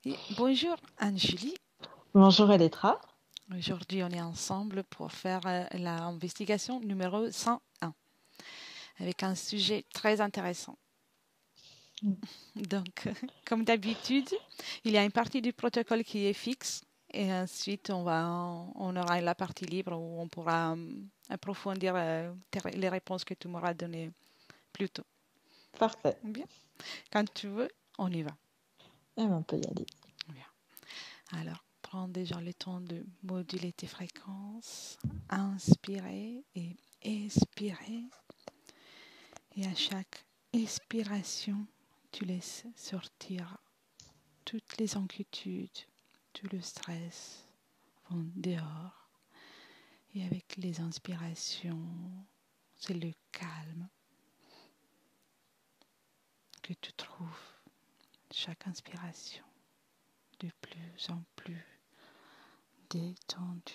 Et bonjour Anjuli. Bonjour Elettra. Aujourd'hui, on est ensemble pour faire l'investigation numéro 101 avec un sujet très intéressant. Donc, comme d'habitude, il y a une partie du protocole qui est fixe et ensuite on aura la partie libre où on pourra approfondir les réponses que tu m'auras données plus tôt. Parfait. Bien. Quand tu veux, on y va. Eh ben, on peut y aller. Bien. Alors, prends déjà le temps de moduler tes fréquences, inspirer et expirer. Et à chaque expiration, tu laisses sortir toutes les inquiétudes, tout le stress vont dehors. Et avec les inspirations, c'est le calme que tu trouves. Chaque inspiration de plus en plus détendue.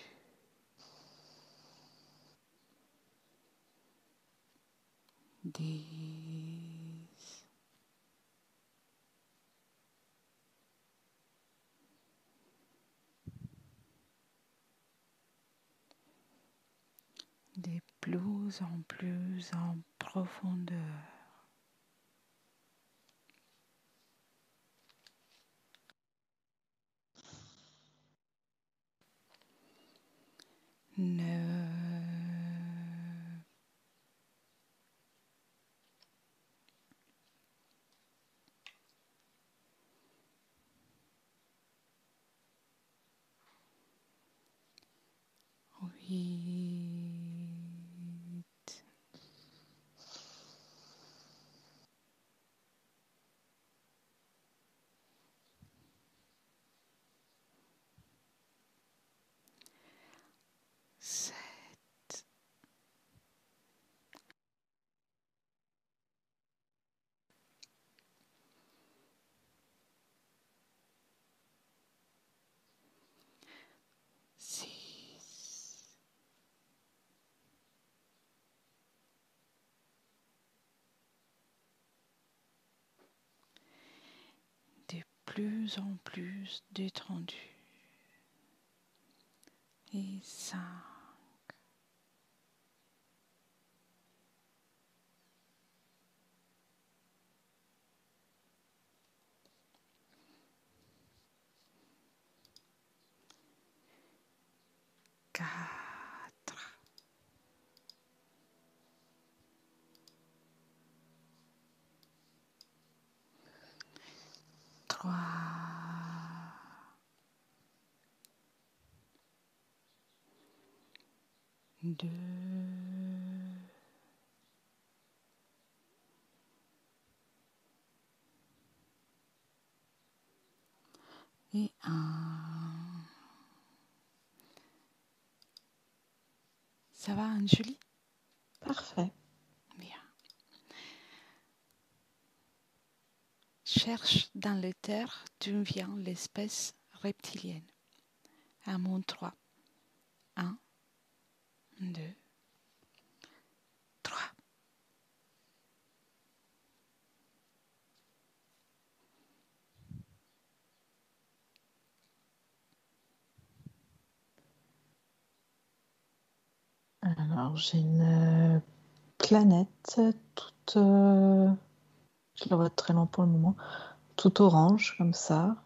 De plus en profondeur. Huit. Sept. Six. De plus en plus détendu. Et 5. 4. 3. 2. Et 1. Ça va, Anjuli? Parfait. Bien. Cherche dans les terres d'où vient l'espèce reptilienne. À mon 3. 1, 2, 3. Alors, j'ai une planète toute... je la vois très loin pour le moment. Toute orange, comme ça.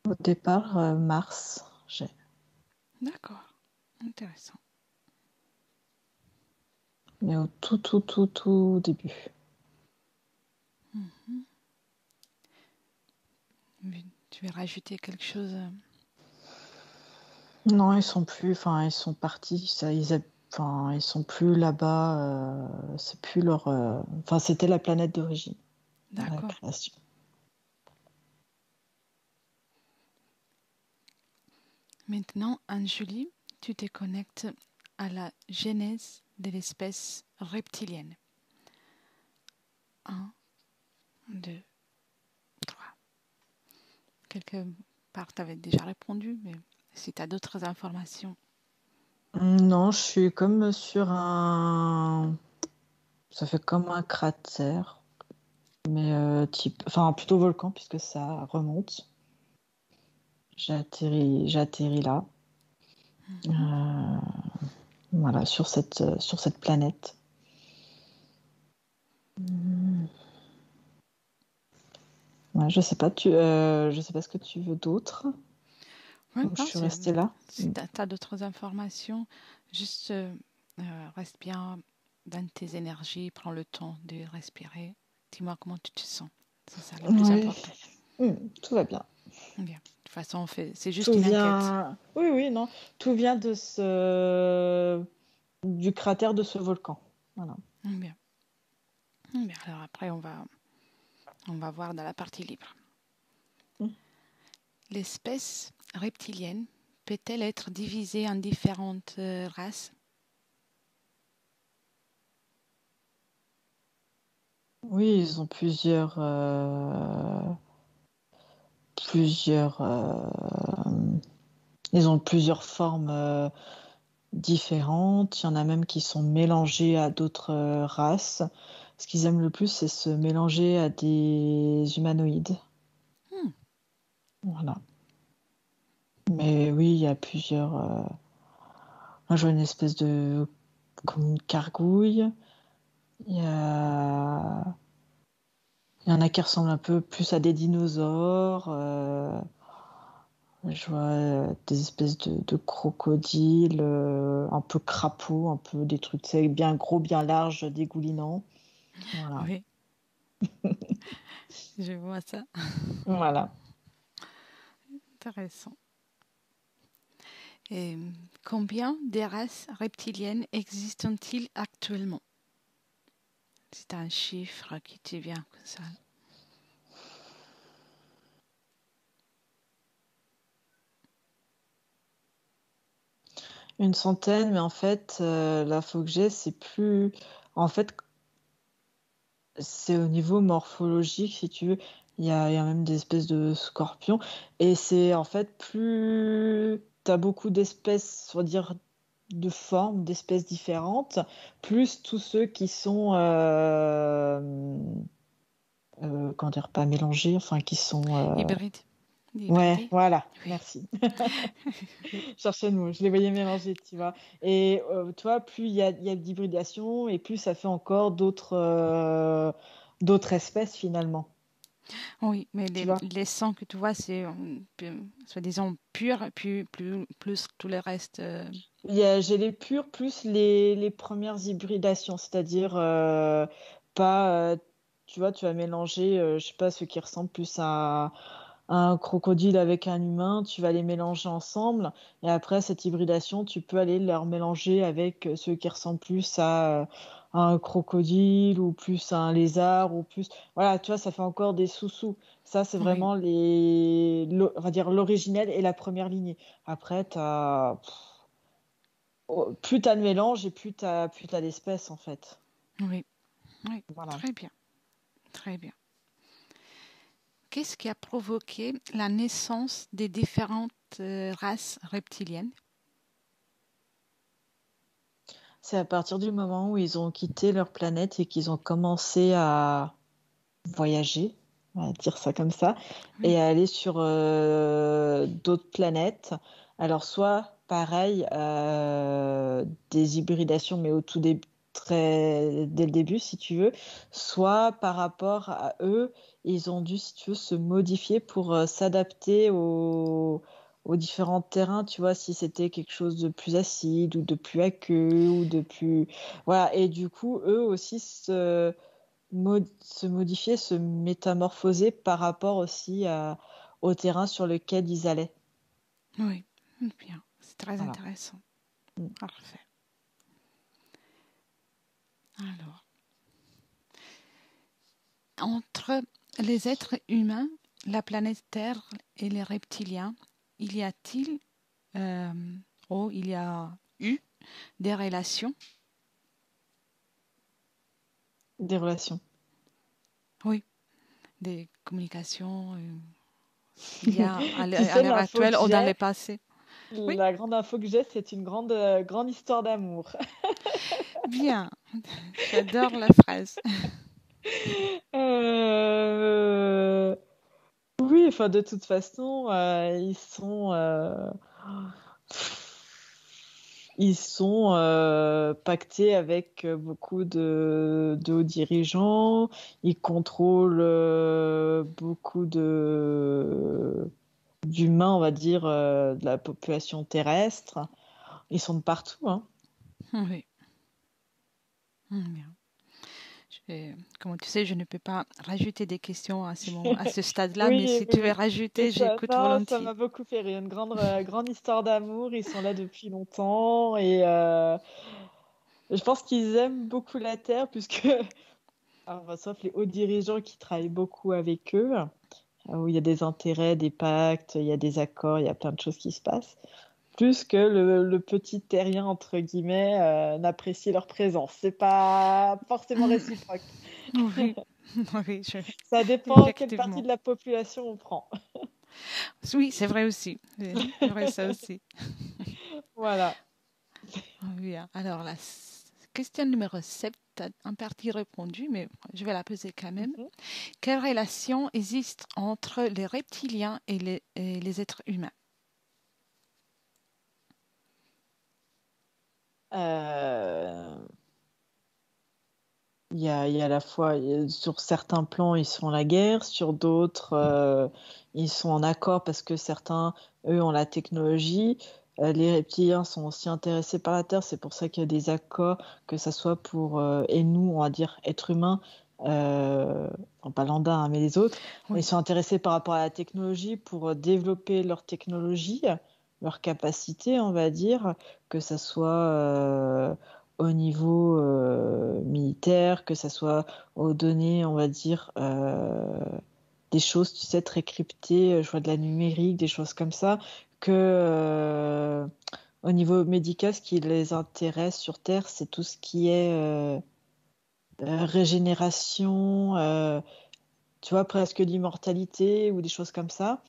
Au départ, Mars. D'accord. Intéressant. Mais au tout début. Tu veux rajouter quelque chose? Non, ils sont plus... Enfin, ils sont partis. Enfin, ils sont plus là-bas. C'est plus leur... Enfin, c'était la planète d'origine. À la D'accord. création. Maintenant, Anjuli, tu te connectes à la genèse de l'espèce reptilienne. 1, 2, 3. Quelque part, tu avais déjà répondu, mais si tu as d'autres informations. Non, je suis comme sur un... Ça fait comme un cratère. mais enfin plutôt volcan puisque ça remonte. J'ai atterri là, euh, voilà, sur cette planète. Ouais, je sais pas, je sais pas ce que tu veux d'autre. Ouais, Donc, je non, suis restée là. si tu as d'autres informations, juste reste bien dans tes énergies, prends le temps de respirer. Dis-moi comment tu te sens. C'est ça le plus Ouais. important. Tout va bien. Bien. De toute façon, c'est juste Tout une enquête. vient. Oui, oui, non. Tout vient du cratère de ce volcan. Voilà. Bien. Bien. Alors après, on va voir dans la partie libre. Mm. L'espèce reptilienne peut-elle être divisée en différentes races? Oui, ils ont plusieurs, ils ont plusieurs formes différentes. Il y en a même qui sont mélangées à d'autres races. Ce qu'ils aiment le plus, c'est se mélanger à des humanoïdes. Hmm. Voilà. Mais oui, il y a plusieurs. Moi, je vois une espèce de comme une cargouille. Il y a... il y en a qui ressemblent un peu plus à des dinosaures. Je vois des espèces de crocodiles, un peu crapauds, un peu des trucs, c'est bien gros, bien larges, dégoulinants. Voilà. Oui, je vois ça. Voilà. Intéressant. Et combien de races reptiliennes existent-ils actuellement? C'est un chiffre qui te vient comme ça. Une centaine, mais en fait, l'info que j'ai, c'est plus. En fait, c'est au niveau morphologique, si tu veux. Il y a même des espèces de scorpions. Et c'est en fait plus. Tu as beaucoup d'espèces, on va dire, de formes, d'espèces différentes, plus tous ceux qui sont. Comment dire, pas mélangés, enfin, qui sont. Hybride. Ouais, Hybridé. voilà, Oui. merci. Je cherchais le mot, je les voyais mélangés, tu vois. Et toi, plus il y a d'hybridation et plus ça fait encore d'autres espèces finalement, Oui, mais tu vois. les sangs que tu vois, c'est soi-disant pur, plus tout le reste. J'ai les purs plus les premières hybridations, c'est-à-dire pas, tu vois, tu vas mélanger, je sais pas, ceux qui ressemblent plus à un crocodile avec un humain, tu vas les mélanger ensemble. Et après, cette hybridation, tu peux aller leur mélanger avec ceux qui ressemblent plus à un crocodile ou plus à un lézard ou plus. Voilà, tu vois, ça fait encore des sous-sous. Ça, c'est Oui, vraiment on va dire l'originel et la première lignée. Après, plus t'as de mélange et plus t'as d'espèces, en fait. oui, oui. Voilà. Très bien, très bien. Qu'est-ce qui a provoqué la naissance des différentes races reptiliennes? C'est à partir du moment où ils ont quitté leur planète et qu'ils ont commencé à voyager, on va dire ça comme ça, Oui, et à aller sur d'autres planètes. Alors, soit pareil, des hybridations, mais au tout début, dès le début, si tu veux, soit par rapport à eux, ils ont dû, si tu veux, se modifier pour s'adapter aux différents terrains, tu vois, si c'était quelque chose de plus acide ou de plus aqueux ou de plus... Voilà, et du coup, eux aussi se modifier, se métamorphoser par rapport aussi au terrain sur lequel ils allaient. oui, bien. C'est très Voilà. intéressant. Mm. Parfait. Alors, entre les êtres humains, la planète Terre et les reptiliens, il y a-t-il, euh, il y a eu des relations? Des relations. Oui, des communications. Il y a Tu à sais, l'heure l'info que actuelle ou dans le j'ai, passé. Oui, la grande info que j'ai, c'est une grande histoire d'amour. bien. J'adore la phrase. Euh, Oui, enfin, de toute façon, ils sont pactés avec beaucoup de hauts dirigeants. Ils contrôlent beaucoup d'humains, on va dire, de la population terrestre. Ils sont de partout, hein. Oui. Bien. Comme tu sais, je ne peux pas rajouter des questions à ce stade-là, mais Oui, si oui, tu veux oui. Mais rajouter, ça, j'écoute non, ça volontiers. m'a beaucoup fait rire. Une grande histoire d'amour. Ils sont là depuis longtemps et je pense qu'ils aiment beaucoup la Terre puisque, enfin, sauf les hauts dirigeants qui travaillent beaucoup avec eux, où il y a des intérêts, des pactes, il y a des accords, il y a plein de choses qui se passent. Plus que le petit terrien, entre guillemets, n'apprécie leur présence. C'est pas forcément réciproque. Oui, oui, Ça dépend quelle partie effectivement. de la population on prend. Oui, c'est vrai aussi. C'est vrai ça aussi. Voilà. Bien. Alors, question numéro 7, en partie répondu, mais je vais la poser quand même. Mhm. Quelle relation existe entre les reptiliens et les êtres humains? Euh, il y a à la fois, sur certains plans, ils sont en la guerre, sur d'autres, ils sont en accord parce que certains, eux, ont la technologie. Les reptiliens sont aussi intéressés par la Terre, c'est pour ça qu'il y a des accords, que ça soit pour, et nous, on va dire, êtres humains, enfin, pas lambda, hein, mais les autres, ils Oui. sont intéressés par rapport à la technologie pour développer leur technologie, leur capacité, on va dire, que ça soit au niveau militaire, que ça soit aux données, on va dire, des choses, tu sais, très cryptées, je vois de la numérique, des choses comme ça, que au niveau médical, ce qui les intéresse sur Terre, c'est tout ce qui est régénération, tu vois, presque l'immortalité ou des choses comme ça.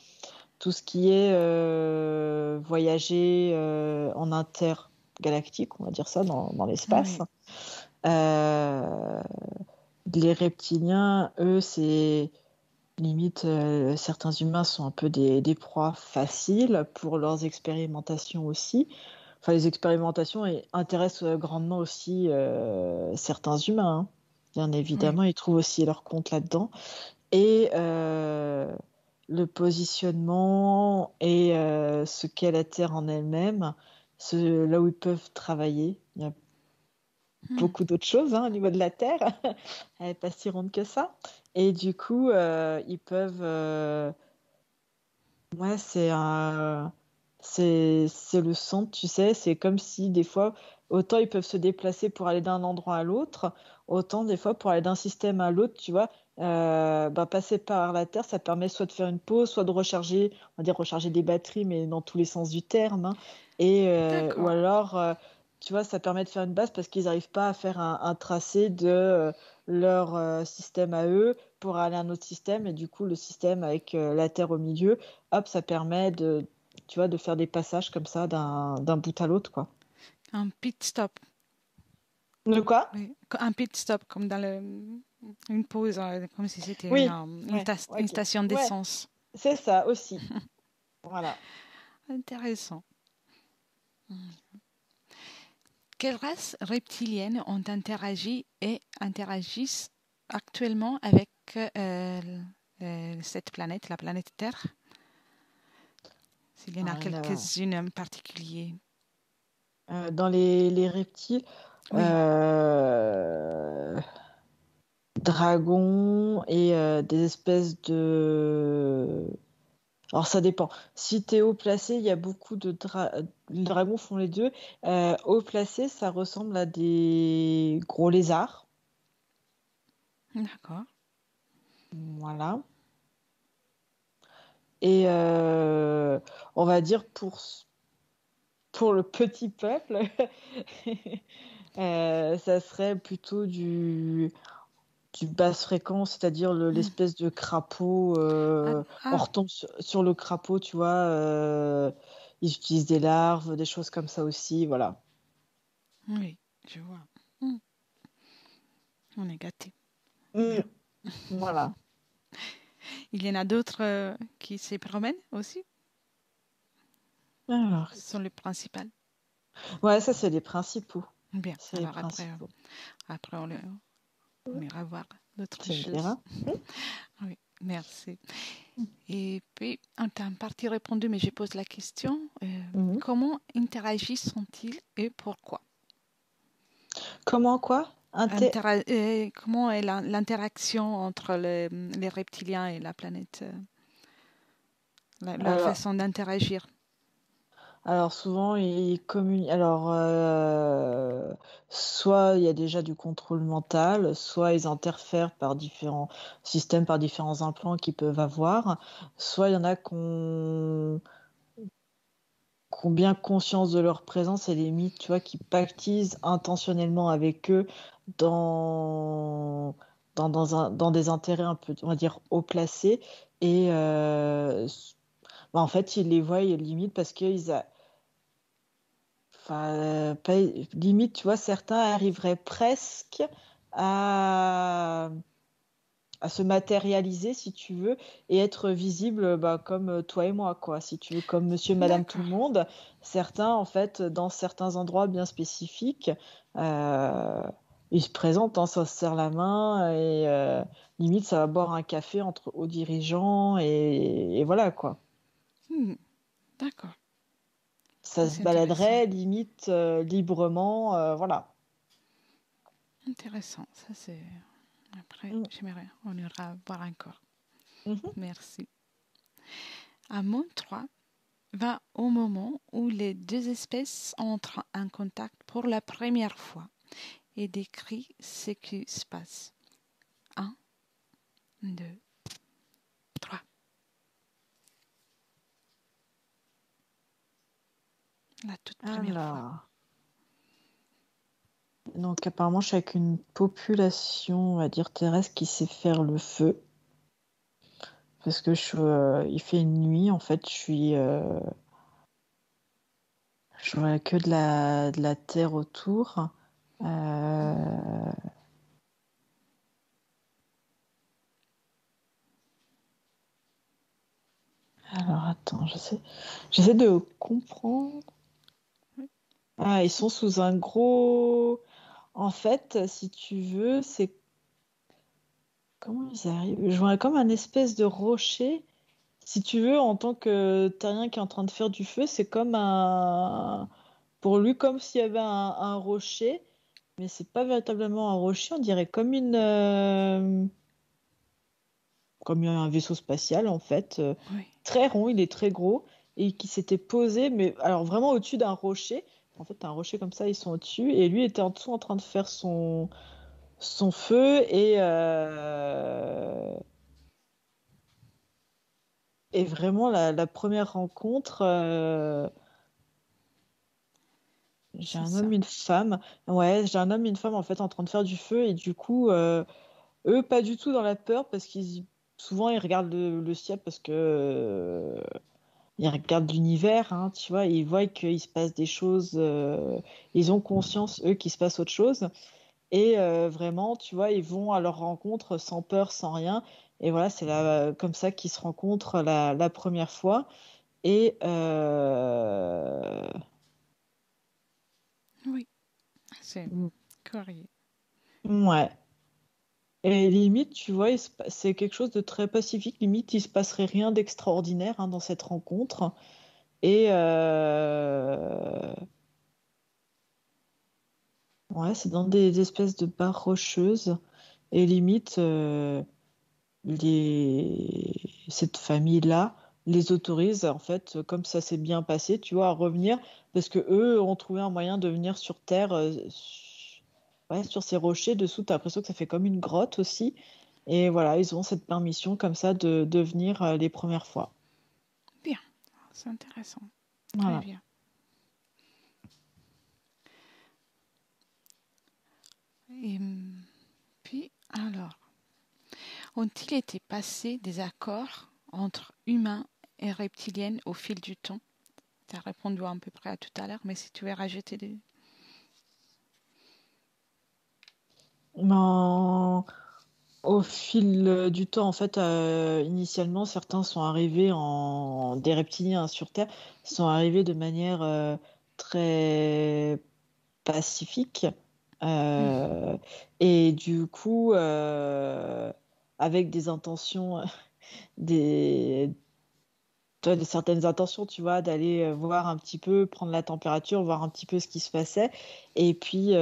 Tout ce qui est voyager en intergalactique, on va dire ça, dans l'espace. Oui. Euh, les reptiliens, eux, c'est limite, certains humains sont un peu des proies faciles pour leurs expérimentations aussi. Enfin, les expérimentations intéressent grandement aussi certains humains, hein. Bien Oui. évidemment, ils trouvent aussi leur compte là-dedans. Et le positionnement et ce qu'est la Terre en elle-même, là où ils peuvent travailler. Il y a Hmm. beaucoup d'autres choses hein, au niveau de la Terre. Elle n'est pas si ronde que ça. Et du coup, ils peuvent. Ouais, c'est le centre, tu sais. C'est comme si des fois, autant ils peuvent se déplacer pour aller d'un endroit à l'autre, autant des fois pour aller d'un système à l'autre, tu vois. Bah, passer par la Terre, ça permet soit de faire une pause, soit de recharger, on va dire recharger des batteries, mais dans tous les sens du terme, hein. Et, ou D'accord. alors, tu vois, ça permet de faire une base parce qu'ils n'arrivent pas à faire un tracé de leur système à eux pour aller à un autre système. Et du coup, le système avec la Terre au milieu, hop, ça permet de, tu vois, de faire des passages comme ça d'un bout à l'autre, quoi. Un pit stop. De quoi? Oui. Un pit stop, comme dans une pause, comme si c'était Oui, une, ouais, une ok. station Ouais, d'essence. c'est ça aussi. Voilà. Intéressant. Quelles races reptiliennes ont interagi et interagissent actuellement avec cette planète, la planète Terre? S'il y en a Alors, quelques-unes en particulier. dans les reptiles, Oui. euh, dragons et des espèces de... Alors ça dépend. Si tu es haut placé, il y a beaucoup de les dragons font les deux. Haut placé, ça ressemble à des gros lézards. D'accord. Voilà. Et on va dire pour le petit peuple, ça serait plutôt du basse fréquence, c'est-à-dire Hmm. l'espèce de crapaud. Ah, On ah, retombe sur le crapaud, tu vois. Ils utilisent des larves, des choses comme ça aussi, voilà. oui, je vois. Hmm. On est gâté. Mm, voilà. Il y en a d'autres qui se promènent aussi. Alors, Ce sont les principales. ouais, ça, c'est les principaux. Bien. C'est les Alors après, principaux. après on ira voir d'autres Tu me choses. diras. Oui, merci. Et puis, on t'a en partie répondu, mais je pose la question, Mhm. comment interagissent-ils et pourquoi? Comment quoi? Comment est l'interaction entre les reptiliens et la planète, leur Alors, façon d'interagir? alors souvent, ils communiquent. Alors, soit il y a déjà du contrôle mental, soit ils interfèrent par différents systèmes, par différents implants qu'ils peuvent avoir, soit il y en a qui ont bien conscience de leur présence et limite, tu vois, qui pactisent intentionnellement avec eux dans, dans des intérêts un peu, on va dire, haut placés. Et bah, en fait, ils les voient limite parce qu'ils enfin, limite, tu vois, certains arriveraient presque à, à se matérialiser, si tu veux, et être visibles bah, comme toi et moi, quoi, si tu veux, comme monsieur, madame, tout le D'accord. monde. Certains, en fait, dans certains endroits bien spécifiques, euh, ils se présentent, hein, ça se serre la main, et limite, ça va boire un café entre aux dirigeants, et voilà, quoi. Hmm, d'accord. Ça, Ça se c'est intéressant. baladerait limite librement, voilà. Intéressant. Ça, c'est. Après, Mm. j'aimerais. On ira voir encore. Mhm. Merci. Amont 3 va au moment où les deux espèces entrent en contact pour la première fois et décrit ce qui se passe. Un, 2, 3. La toute première fois. Alors, donc apparemment, je suis avec une population, on va dire, terrestre qui sait faire le feu. Parce que il fait une nuit, en fait, je vois que de la terre autour. Euh, alors, attends, j'essaie de comprendre. Oui, Ah, ils c'est sont sous un gros. En fait, si tu veux, c'est comment ils arrivent? Je vois comme un espèce de rocher. Si tu veux, en tant que terrien qui est en train de faire du feu, c'est comme un. Pour lui, comme s'il y avait un rocher, mais c'est pas véritablement un rocher, on dirait comme comme un vaisseau spatial en fait, oui. très rond, il est très gros et qui s'était posé, mais alors vraiment au-dessus d'un rocher. En fait, un rocher comme ça, ils sont au-dessus et lui était en dessous en train de faire son feu et vraiment la première rencontre. J'ai C'est un ça. homme, une femme. Ouais, j'ai un homme, une femme en fait en train de faire du feu et du coup, eux pas du tout dans la peur parce qu'ils souvent ils regardent le ciel parce que ils regardent l'univers, hein, tu vois, et ils voient qu'il se passe des choses. Ils ont conscience eux qu'il se passe autre chose et vraiment, tu vois, ils vont à leur rencontre sans peur, sans rien. Et voilà, c'est là comme ça qu'ils se rencontrent la première fois et Oui, c'est curieux. ouais. Et limite, tu vois, c'est quelque chose de très pacifique. Limite, il se passerait rien d'extraordinaire hein, dans cette rencontre. Et ouais, c'est dans des espèces de barres rocheuses. Et limite, cette famille-là les autorise, en fait, comme ça s'est bien passé, tu vois, à revenir. Parce que eux ont trouvé un moyen de venir sur Terre, ouais, sur ces rochers. Dessous, t'as l'impression que ça fait comme une grotte aussi. Et voilà, ils ont cette permission comme ça de venir les premières fois. Bien, c'est intéressant. Très Voilà. bien. Et puis, alors, ont-ils été passés des accords entre humains et reptiliennes au fil du temps? Tu as répondu à peu près à tout à l'heure, mais si tu veux rajouter des. Non. Au fil du temps, en fait, initialement, certains sont arrivés des reptiliens sur Terre, sont arrivés de manière très pacifique. Hmm. euh, et du coup, avec des intentions, des, toi, de certaines intentions, tu vois, d'aller voir un petit peu, prendre la température, voir un petit peu ce qui se passait. Et puis,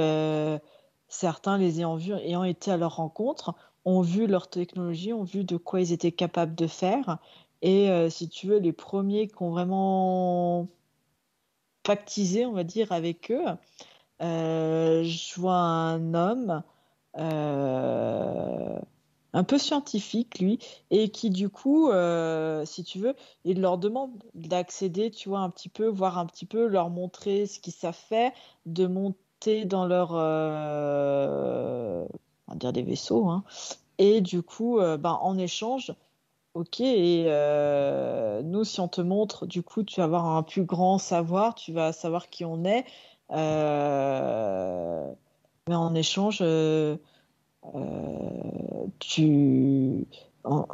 certains, les ayant été à leur rencontre, ont vu leur technologie, ont vu de quoi ils étaient capables de faire. Et si tu veux, les premiers qui ont vraiment pactisé, on va dire, avec eux, je vois un homme euh, un peu scientifique, lui, et qui, du coup, si tu veux, il leur demande d'accéder, tu vois, un petit peu, voir un petit peu, leur montrer ce qu'ils savent faire, de monter dans leur, on va dire des vaisseaux, hein. Et du coup, ben, en échange, ok, et nous, si on te montre, du coup, tu vas avoir un plus grand savoir, tu vas savoir qui on est. Mais en échange, tu... en-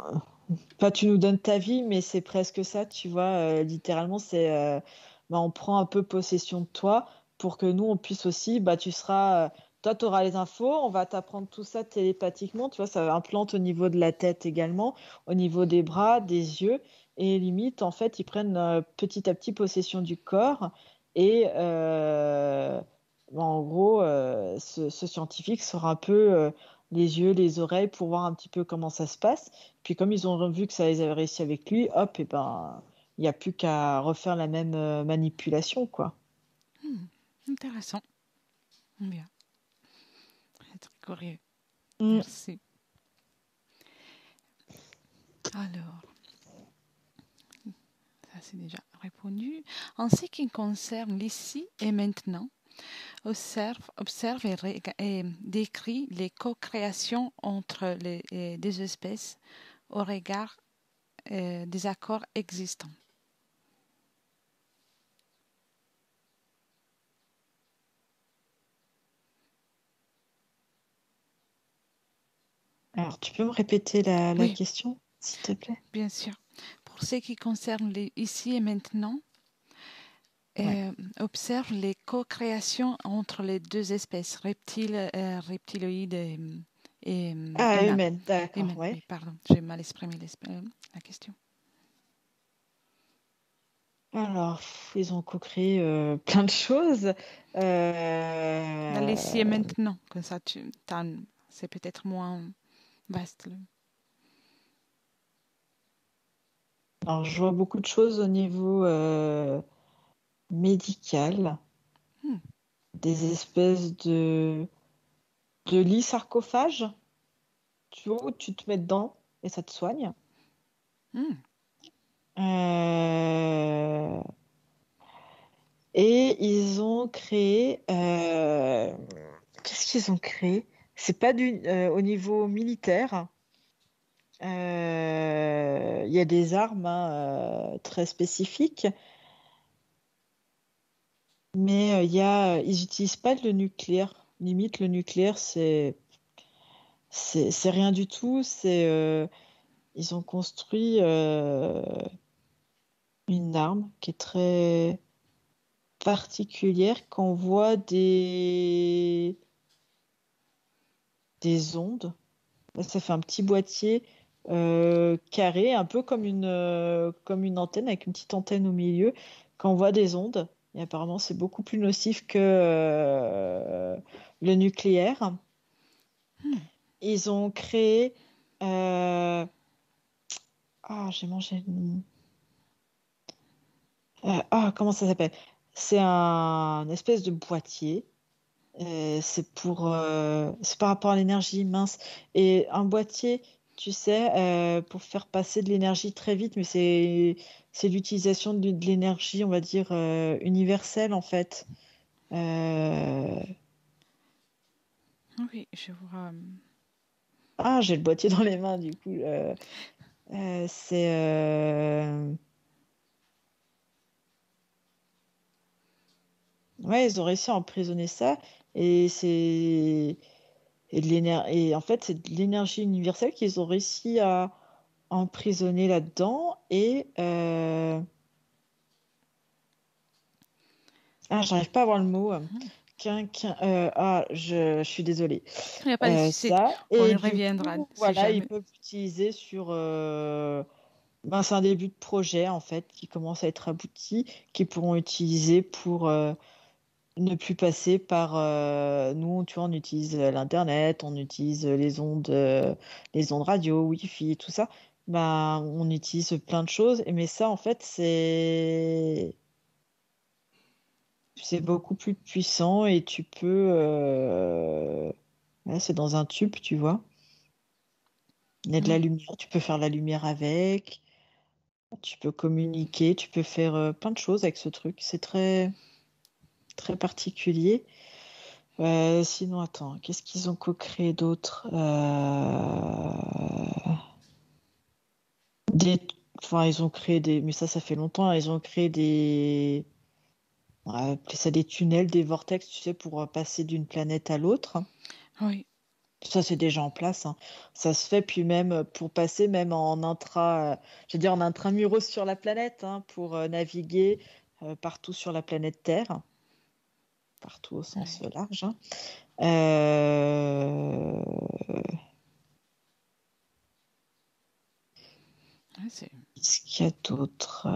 pas tu nous donnes ta vie, mais c'est presque ça, tu vois. Littéralement, c'est bah, on prend un peu possession de toi pour que nous, on puisse aussi, bah, tu seras, toi, tu auras les infos, on va t'apprendre tout ça télépathiquement, tu vois, ça implante au niveau de la tête également, au niveau des bras, des yeux, et limite, en fait, ils prennent petit à petit possession du corps, et bah, en gros, ce scientifique sera un peu les yeux, les oreilles pour voir un petit peu comment ça se passe. Puis comme ils ont vu que ça les avait réussi avec lui, hop, et ben il n'y a plus qu'à refaire la même manipulation, quoi. Hmm. Intéressant. Bien. Très curieux. Mm. Merci. Alors, ça c'est déjà répondu. En ce qui concerne l'ici et maintenant, observe et décrit les co-créations entre des espèces au regard des accords existants. Alors, tu peux me répéter la Oui, question, s'il te plaît? bien sûr. Pour ce qui concerne les ici et maintenant, Ouais. observe les co-créations entre les deux espèces, reptiloïdes et Ah, humains. humaine, d'accord, Humains, ouais. oui, pardon, j'ai mal exprimé la question. Alors, ils ont co-créé plein de choses. Dans l'ici et Euh, maintenant, comme ça, c'est peut-être moins vaste. alors, je vois beaucoup de choses au niveau médical, Hmm, des espèces de lits sarcophages, tu vois, où tu te mets dedans et ça te soigne. hmm. Euh, Et ils ont créé. Qu'est-ce qu'ils ont créé? C'est pas au niveau militaire. Il y a des armes hein, très spécifiques, mais ils n'utilisent pas le nucléaire. Limite, le nucléaire, c'est rien du tout. Ils ont construit une arme qui est très particulière qu'on voit des ondes. Ça fait un petit boîtier carré, un peu comme une antenne, avec une petite antenne au milieu, quand on voit des ondes. Et apparemment, c'est beaucoup plus nocif que le nucléaire. Ils ont créé... j'ai mangé le nom. Comment ça s'appelle? C'est un espèce de boîtier. C'est par rapport à l'énergie mince. Et un boîtier, tu sais, pour faire passer de l'énergie très vite, mais c'est l'utilisation de l'énergie, on va dire, universelle, en fait. Euh, Oui, je vois. j'ai le boîtier dans les mains, du coup. C'est... Ouais, ils ont réussi à emprisonner ça. Et c'est... et en fait, c'est de l'énergie universelle qu'ils ont réussi à emprisonner là-dedans. J'arrive pas à avoir le mot. Mhm. Je suis désolée. Il n'y a pas de souci. Ça. On Et y du reviendra coup, si voilà, ils jamais. peuvent l'utiliser sur. C'est un début de projet, en fait, qui commence à être abouti, qu'ils pourront utiliser pour ne plus passer par. Nous, tu vois, on utilise l'Internet, on utilise les ondes radio, Wi-Fi, tout ça. On utilise plein de choses. Mais ça, en fait, c'est beaucoup plus puissant et tu peux. Là, c'est dans un tube, tu vois. Il y a de la Oui, lumière, tu peux faire la lumière avec, tu peux communiquer, tu peux faire plein de choses avec ce truc. C'est très, très particulier. Sinon, attends, qu'est-ce qu'ils ont co-créé d'autre? Des... Enfin, ils ont créé des... Mais ça fait longtemps, hein. Ils ont créé des... On va appeler ça des tunnels, des vortex, tu sais, pour passer d'une planète à l'autre. oui. Ça, c'est déjà en place, hein. Ça se fait, puis même pour passer, même je veux dire en intramuros sur la planète, hein, pour naviguer partout sur la planète Terre, partout au sens Oui. large, hein. Euh, Ouais, c'est... Qu'est-ce qu'il y a d'autre?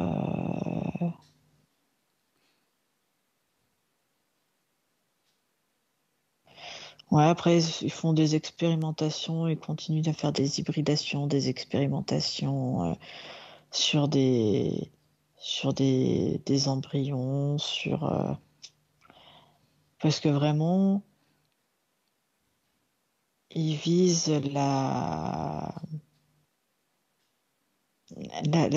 Ouais, après, ils font des expérimentations, ils continuent à faire des hybridations, des expérimentations sur des embryons, parce que vraiment, ils visent la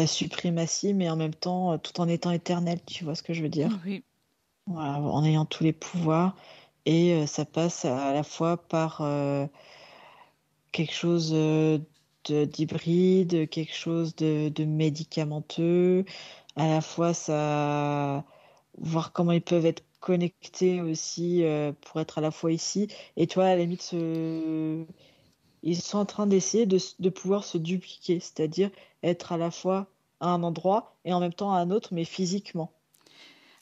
suprématie, mais en même temps, tout en étant éternel, tu vois ce que je veux dire? Oui, Voilà, en ayant tous les pouvoirs. Et ça passe à la fois par quelque chose d'hybride, quelque chose de médicamenteux. À la fois, ça voir comment ils peuvent être connectés aussi pour être à la fois ici. Et toi, à la limite, ils sont en train d'essayer de pouvoir se dupliquer, c'est-à-dire être à la fois à un endroit et en même temps à un autre, mais physiquement.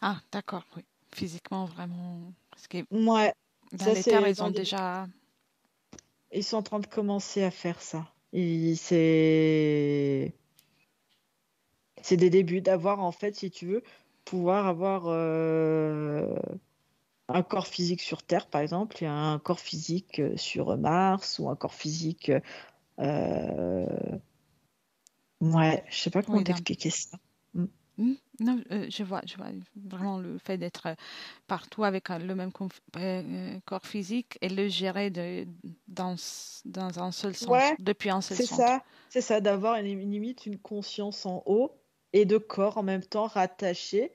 ah, d'accord, oui. Physiquement, vraiment. Parce que Ouais, dans ça les terres, c'est ils dans ont les... déjà. Ils sont en train de commencer à faire ça. C'est des débuts d'avoir, en fait, si tu veux, pouvoir avoir un corps physique sur Terre, par exemple, et un corps physique sur Mars, ou un corps physique... euh, Ouais, je sais pas comment Oui, dans... t'expliquer ça. Mm. Non, je vois vraiment le fait d'être partout avec le même corps physique et le gérer dans un seul centre, Ouais, depuis un seul centre. c'est ça, d'avoir une limite une conscience en haut et de corps en même temps rattachés,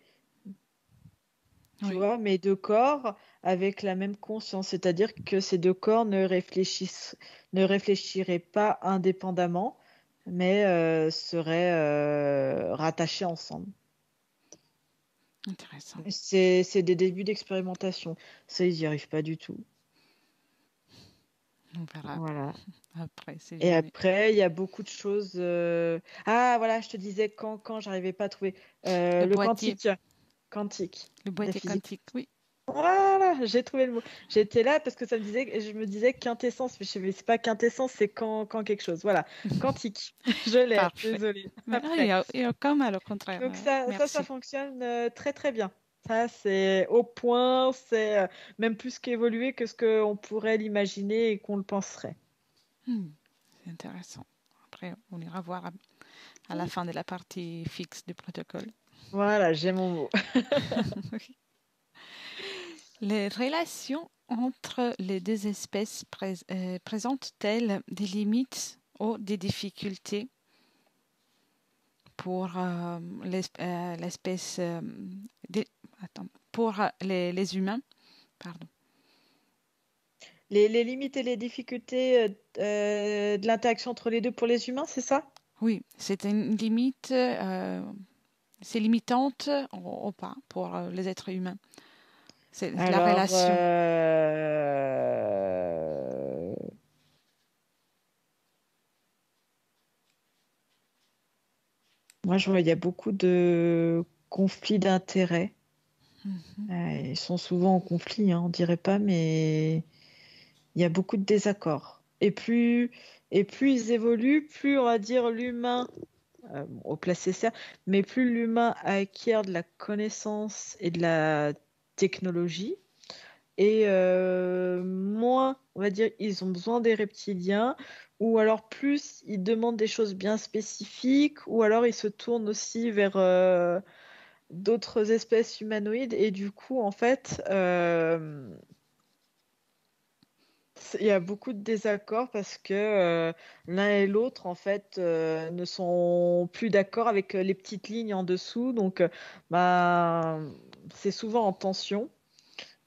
tu Oui, vois, mais deux corps avec la même conscience, c'est-à-dire que ces deux corps ne réfléchiraient pas indépendamment, mais seraient rattachés ensemble. intéressant. C'est des débuts d'expérimentation. Ça, ils n'y arrivent pas du tout. On verra Voilà. après, si Et jamais. après, il y a beaucoup de choses. Ah, voilà, je te disais quand j'arrivais pas à trouver Le le boîtier, quantique, le la boîtier physique. quantique, oui. Voilà, j'ai trouvé le mot. J'étais là parce que je me disais quintessence, mais je sais c'est pas quintessence, c'est quand quelque chose. Voilà, quantique. Je l'ai, Parfait. désolée. Mais là, Après. il y a aucun mal, au contraire. Donc ça Merci. fonctionne très très bien. Ça, c'est au point, c'est même plus qu'évolué que ce qu'on pourrait l'imaginer et qu'on le penserait. Hmm, c'est intéressant. Après, on ira voir à la fin de la partie fixe du protocole. Voilà, j'ai mon mot. Les relations entre les deux espèces présentent-elles des limites ou des difficultés pour l'espèce attends, pour les humains? Pardon. Les limites et les difficultés de l'interaction entre les deux pour les humains, c'est ça? Oui, c'est une limite, c'est limitante ou pas pour les êtres humains. C'est la Alors, relation. moi, je vois, il y a beaucoup de conflits d'intérêts. Mhm. Ils sont souvent en conflit, hein, on dirait pas, mais il y a beaucoup de désaccords. Et plus ils évoluent, plus on va dire l'humain, au placé ça, mais plus l'humain acquiert de la connaissance et de la technologie, et moins, on va dire, ils ont besoin des reptiliens, ou alors plus ils demandent des choses bien spécifiques, ou alors ils se tournent aussi vers d'autres espèces humanoïdes, et du coup, en fait, il y a beaucoup de désaccords parce que l'un et l'autre, en fait, ne sont plus d'accord avec les petites lignes en dessous, donc bah, c'est souvent en tension.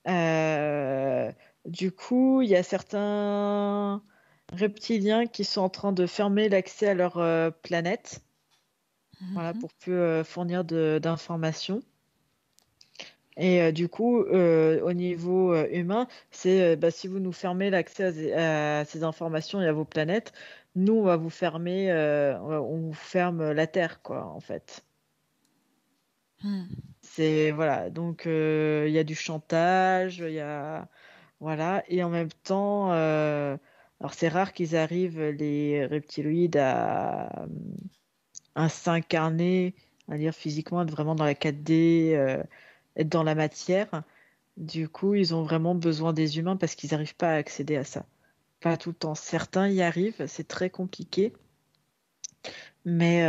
Euh, du coup, il y a certains reptiliens qui sont en train de fermer l'accès à leur planète, voilà, Mhm. pour plus fournir d'informations. Et du coup, au niveau humain, c'est bah, si vous nous fermez l'accès à ces informations et à vos planètes, nous, on va vous fermer, on vous ferme la Terre, quoi, en fait. Mhm. C'est voilà, donc il y a du chantage, il y a voilà, et en même temps, alors c'est rare qu'ils arrivent les reptiloïdes à s'incarner, à dire physiquement, être vraiment dans la 4D, être dans la matière. Du coup, ils ont vraiment besoin des humains parce qu'ils n'arrivent pas à accéder à ça. Pas tout le temps. Certains y arrivent, c'est très compliqué, mais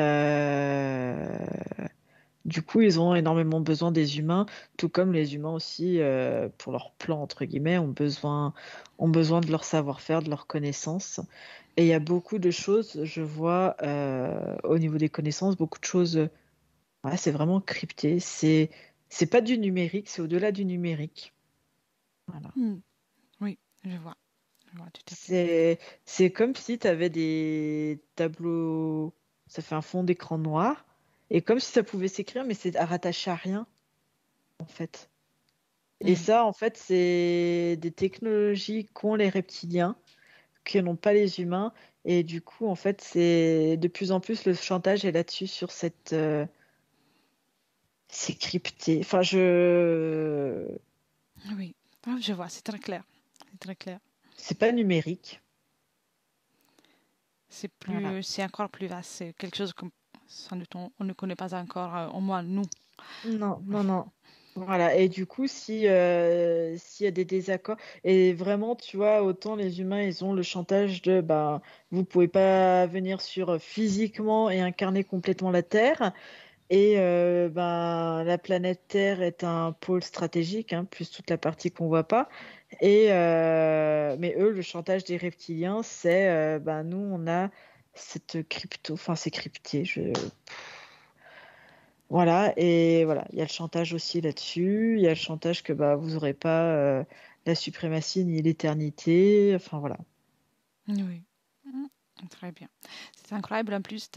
du coup, ils ont énormément besoin des humains, tout comme les humains aussi, pour leur plan, entre guillemets, ont besoin de leur savoir-faire, de leurs connaissances. Et il y a beaucoup de choses, je vois, au niveau des connaissances, beaucoup de choses, ouais, c'est vraiment crypté. C'est pas du numérique, c'est au-delà du numérique. Voilà. Mhm. Oui, je vois tout à fait. C'est comme si tu avais des tableaux, ça fait un fond d'écran noir, et comme si ça pouvait s'écrire, mais c'est rattaché à rien, en fait. Et Mhm. ça, en fait, c'est des technologies qu'ont les reptiliens, que n'ont pas les humains, et du coup, en fait, c'est de plus en plus le chantage est là-dessus, sur cette... c'est crypté. Enfin, Oui, ah, je vois, c'est très clair. C'est très clair. c'est pas numérique. Voilà. C'est encore plus vaste. C'est quelque chose que sans doute on ne connaît pas encore, au moins nous. Non, Oui. non, non. Voilà. Et du coup, si s'il y a des désaccords, et vraiment, tu vois, autant les humains, ils ont le chantage de, bah, vous pouvez pas venir sur physiquement et incarner complètement la Terre. Et ben, la planète Terre est un pôle stratégique, hein, plus toute la partie qu'on voit pas. Et mais eux, le chantage des reptiliens, c'est, ben, nous, on a cette crypto, enfin, c'est crypté. Voilà, et voilà, il y a le chantage aussi là-dessus. Il y a le chantage que bah, vous n'aurez pas la suprématie ni l'éternité. Enfin voilà. Oui. Mm. Très bien. C'est incroyable en plus,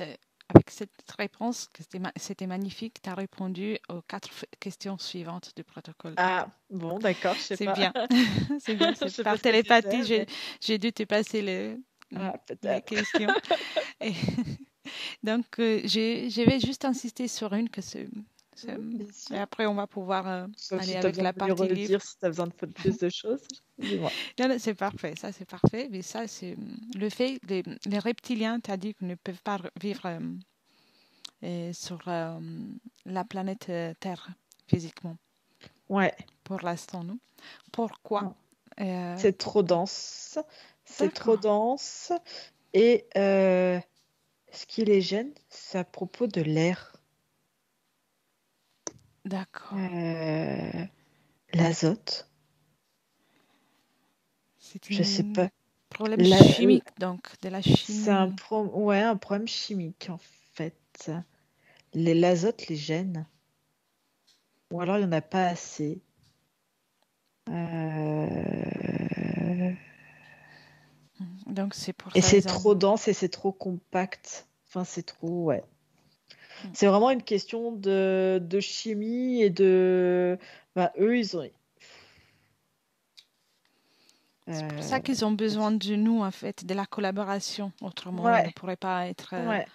avec cette réponse, que c'était magnifique, tu as répondu aux quatre questions suivantes du protocole. Ah, bon, d'accord, je sais C'est pas. bien. C'est bien. Je C'est sais pas par ce que télépathie, c'était, mais j'ai dû te passer ah, les peut-être. questions. Et donc, je vais juste insister sur une Mhm, bien et sûr. après, on va pouvoir Sauf aller si tu as avec besoin la de me le partie livre. redire, si tu as besoin de plus de choses, dis-moi. Non, non, c'est parfait. Ça, c'est parfait. Mais ça, c'est le fait, les reptiliens, tu as dit qu'ils ne peuvent pas vivre sur la planète Terre physiquement, Ouais, pour l'instant, nous. Pourquoi? non, c'est Pour... trop dense. C'est trop D'accord, dense. Et ce qui les gêne, c'est à propos de l'air. d'accord. Euh, L'azote, C'est je sais un pas. problème La- chimique, donc, de la C'est chimie. ouais, un problème chimique en fait. L'azote les gêne. Ou alors il n'y en a pas assez. Euh, Donc, c'est pour Et ça c'est ils ont... trop dense et c'est trop compact. Enfin, c'est trop, ouais. Hmm. C'est vraiment une question de chimie et de. Bah, eux, ils ont. C'est pour ça Euh, qu'ils ont besoin de nous, en fait, de la collaboration. Autrement, ils ne Ouais, pourraient pas être... ouais.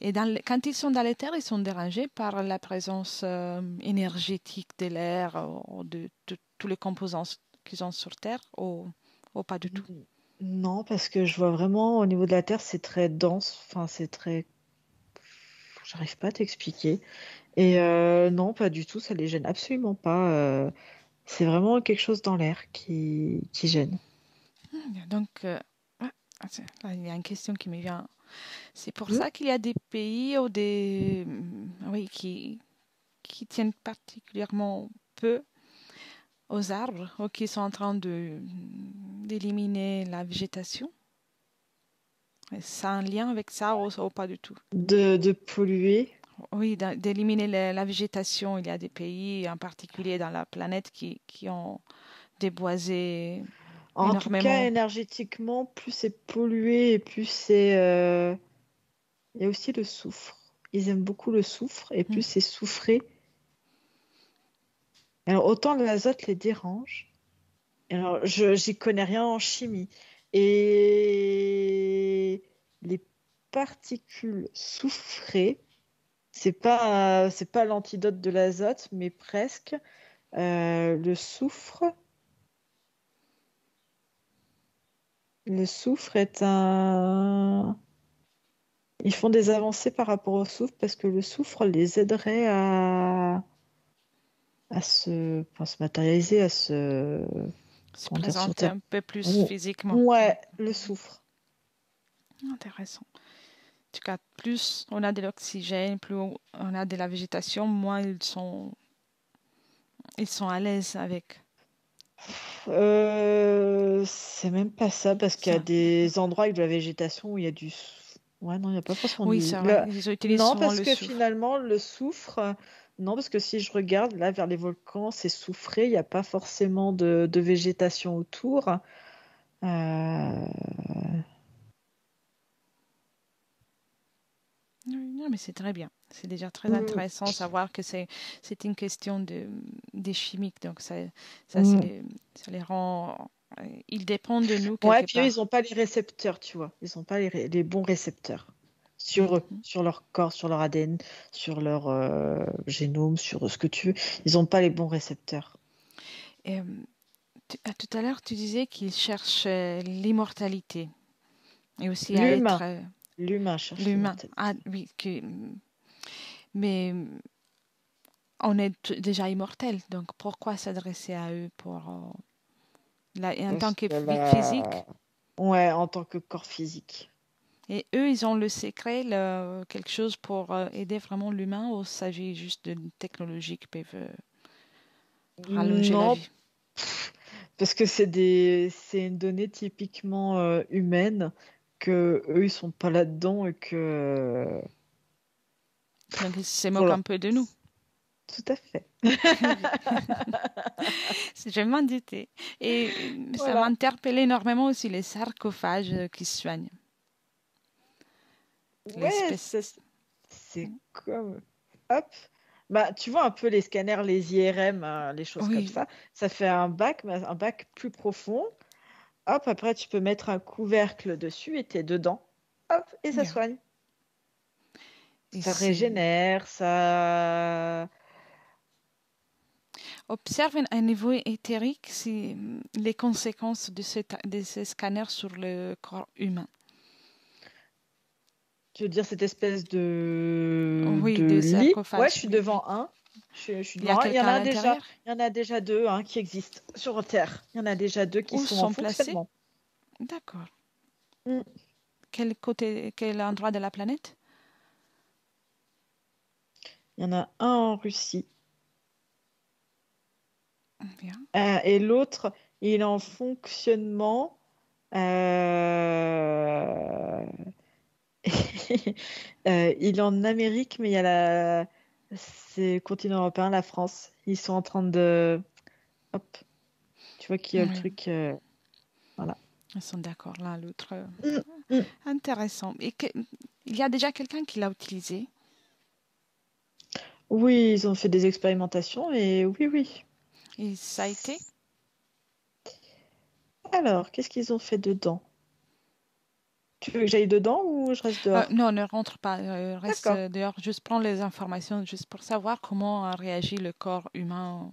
Et quand ils sont dans les terres, ils sont dérangés par la présence énergétique de l'air, ou de tous les composants qu'ils ont sur Terre, ou pas du tout. Non, parce que je vois vraiment au niveau de la Terre, c'est très dense. Enfin, c'est très. J'arrive pas à t'expliquer. Et non, pas du tout. Ça les gêne absolument pas. C'est vraiment quelque chose dans l'air qui gêne. Donc, là, il y a une question qui me vient. C'est pour Mm. ça qu'il y a des pays ou oui, qui tiennent particulièrement peu aux arbres ou qui sont en train d'éliminer la végétation. C'est un lien avec ça ou pas du tout? De polluer. Oui, d'éliminer la végétation. Il y a des pays, en particulier dans la planète, qui ont déboisé En tout cas, énormément. énergétiquement, plus c'est pollué et plus c'est. Il y a aussi le soufre. Ils aiment beaucoup le soufre et Hmm. plus c'est soufré. Alors, autant l'azote les dérange. Alors, j'y connais rien en chimie. Et les particules soufrées, c'est pas l'antidote de l'azote, mais presque. Le soufre, le soufre est un. Ils font des avancées par rapport au soufre parce que le soufre les aiderait à se matérialiser, à se. Se Comment dire, sur présenter Terre. un peu plus Ou- physiquement. Ouais, le soufre. Intéressant. En tout cas, plus on a de l'oxygène, plus on a de la végétation, moins ils sont à l'aise avec C'est même pas ça, parce qu'il y a ça. des endroits avec de la végétation où il y a du. Ouais, non, il n'y a pas forcément Oui, du. c'est vrai. Ils utilisent Non, souvent parce le que soufre. finalement, le soufre. Non, parce que si je regarde là vers les volcans, c'est soufré, il n'y a pas forcément de végétation autour. Non, mais c'est très bien. C'est déjà très Mm, intéressant de savoir que c'est une question des chimiques. Donc, mm. ça les rend. Ils dépendent de nous Ouais, quelque puis eux, ils part. n'ont pas les récepteurs, tu vois. Ils n'ont pas les bons récepteurs sur eux, Mhm. sur leur corps, sur leur ADN, sur leur génome, sur ce que tu veux. Ils n'ont pas les bons récepteurs. Et, tout à l'heure, tu disais qu'ils cherchent l'immortalité et aussi à être L'humain. L'humain cherche l'humain. Ah l'immortalité. oui, mais on est déjà immortel, donc pourquoi s'adresser à eux en tant Parce que que physique? Ouais, en tant que corps physique. Et eux, ils ont le secret, quelque chose pour aider vraiment l'humain, ou il s'agit juste d'une technologie qui peut rallonger la Non, vie? parce que c'est une donnée typiquement humaine que eux ils sont pas là-dedans et que Donc, ils se moquent voilà, un peu de nous. tout à fait. Je m'en doutais. Et ça Voilà. m'interpelle énormément aussi les sarcophages qui soignent. Ouais, L'espèce. c'est comme hop. Bah, tu vois un peu les scanners, les IRM, les choses comme Oui, ça. Ça fait un bac, mais un bac plus profond. Hop, après tu peux mettre un couvercle dessus et t'es dedans. Hop, et ça bien. soigne. Et Ça régénère, ça. observe à un niveau éthérique les conséquences de ces scanners sur le corps humain. Tu veux dire cette espèce de, Oui, de de lit? Ouais, je sarcophage, suis oui. devant un. Je suis Il y a devant un. quelqu'un à l'intérieur? Il y en a déjà deux hein, qui existent sur Terre. Il y en a déjà deux qui Où sont en sont placés? fonctionnement. D'accord. Mm. Quel endroit de la planète? Il y en a un en Russie Bien. et l'autre, il est en fonctionnement. euh, il est en Amérique, mais il y a c'est le continent européen, la France. Ils sont en train de. Hop, tu vois qu'il y a le Oui, truc. Voilà. ils sont d'accord l'un l'autre. Mm, mm. Intéressant. Il y a déjà quelqu'un qui l'a utilisé. Oui, ils ont fait des expérimentations et oui, oui. Et ça a été? Alors, qu'est-ce qu'ils ont fait dedans? Tu veux que j'aille dedans ou je reste dehors? Non, ne rentre pas. Reste D'accord. dehors. Juste prends les informations, juste pour savoir comment réagit le corps humain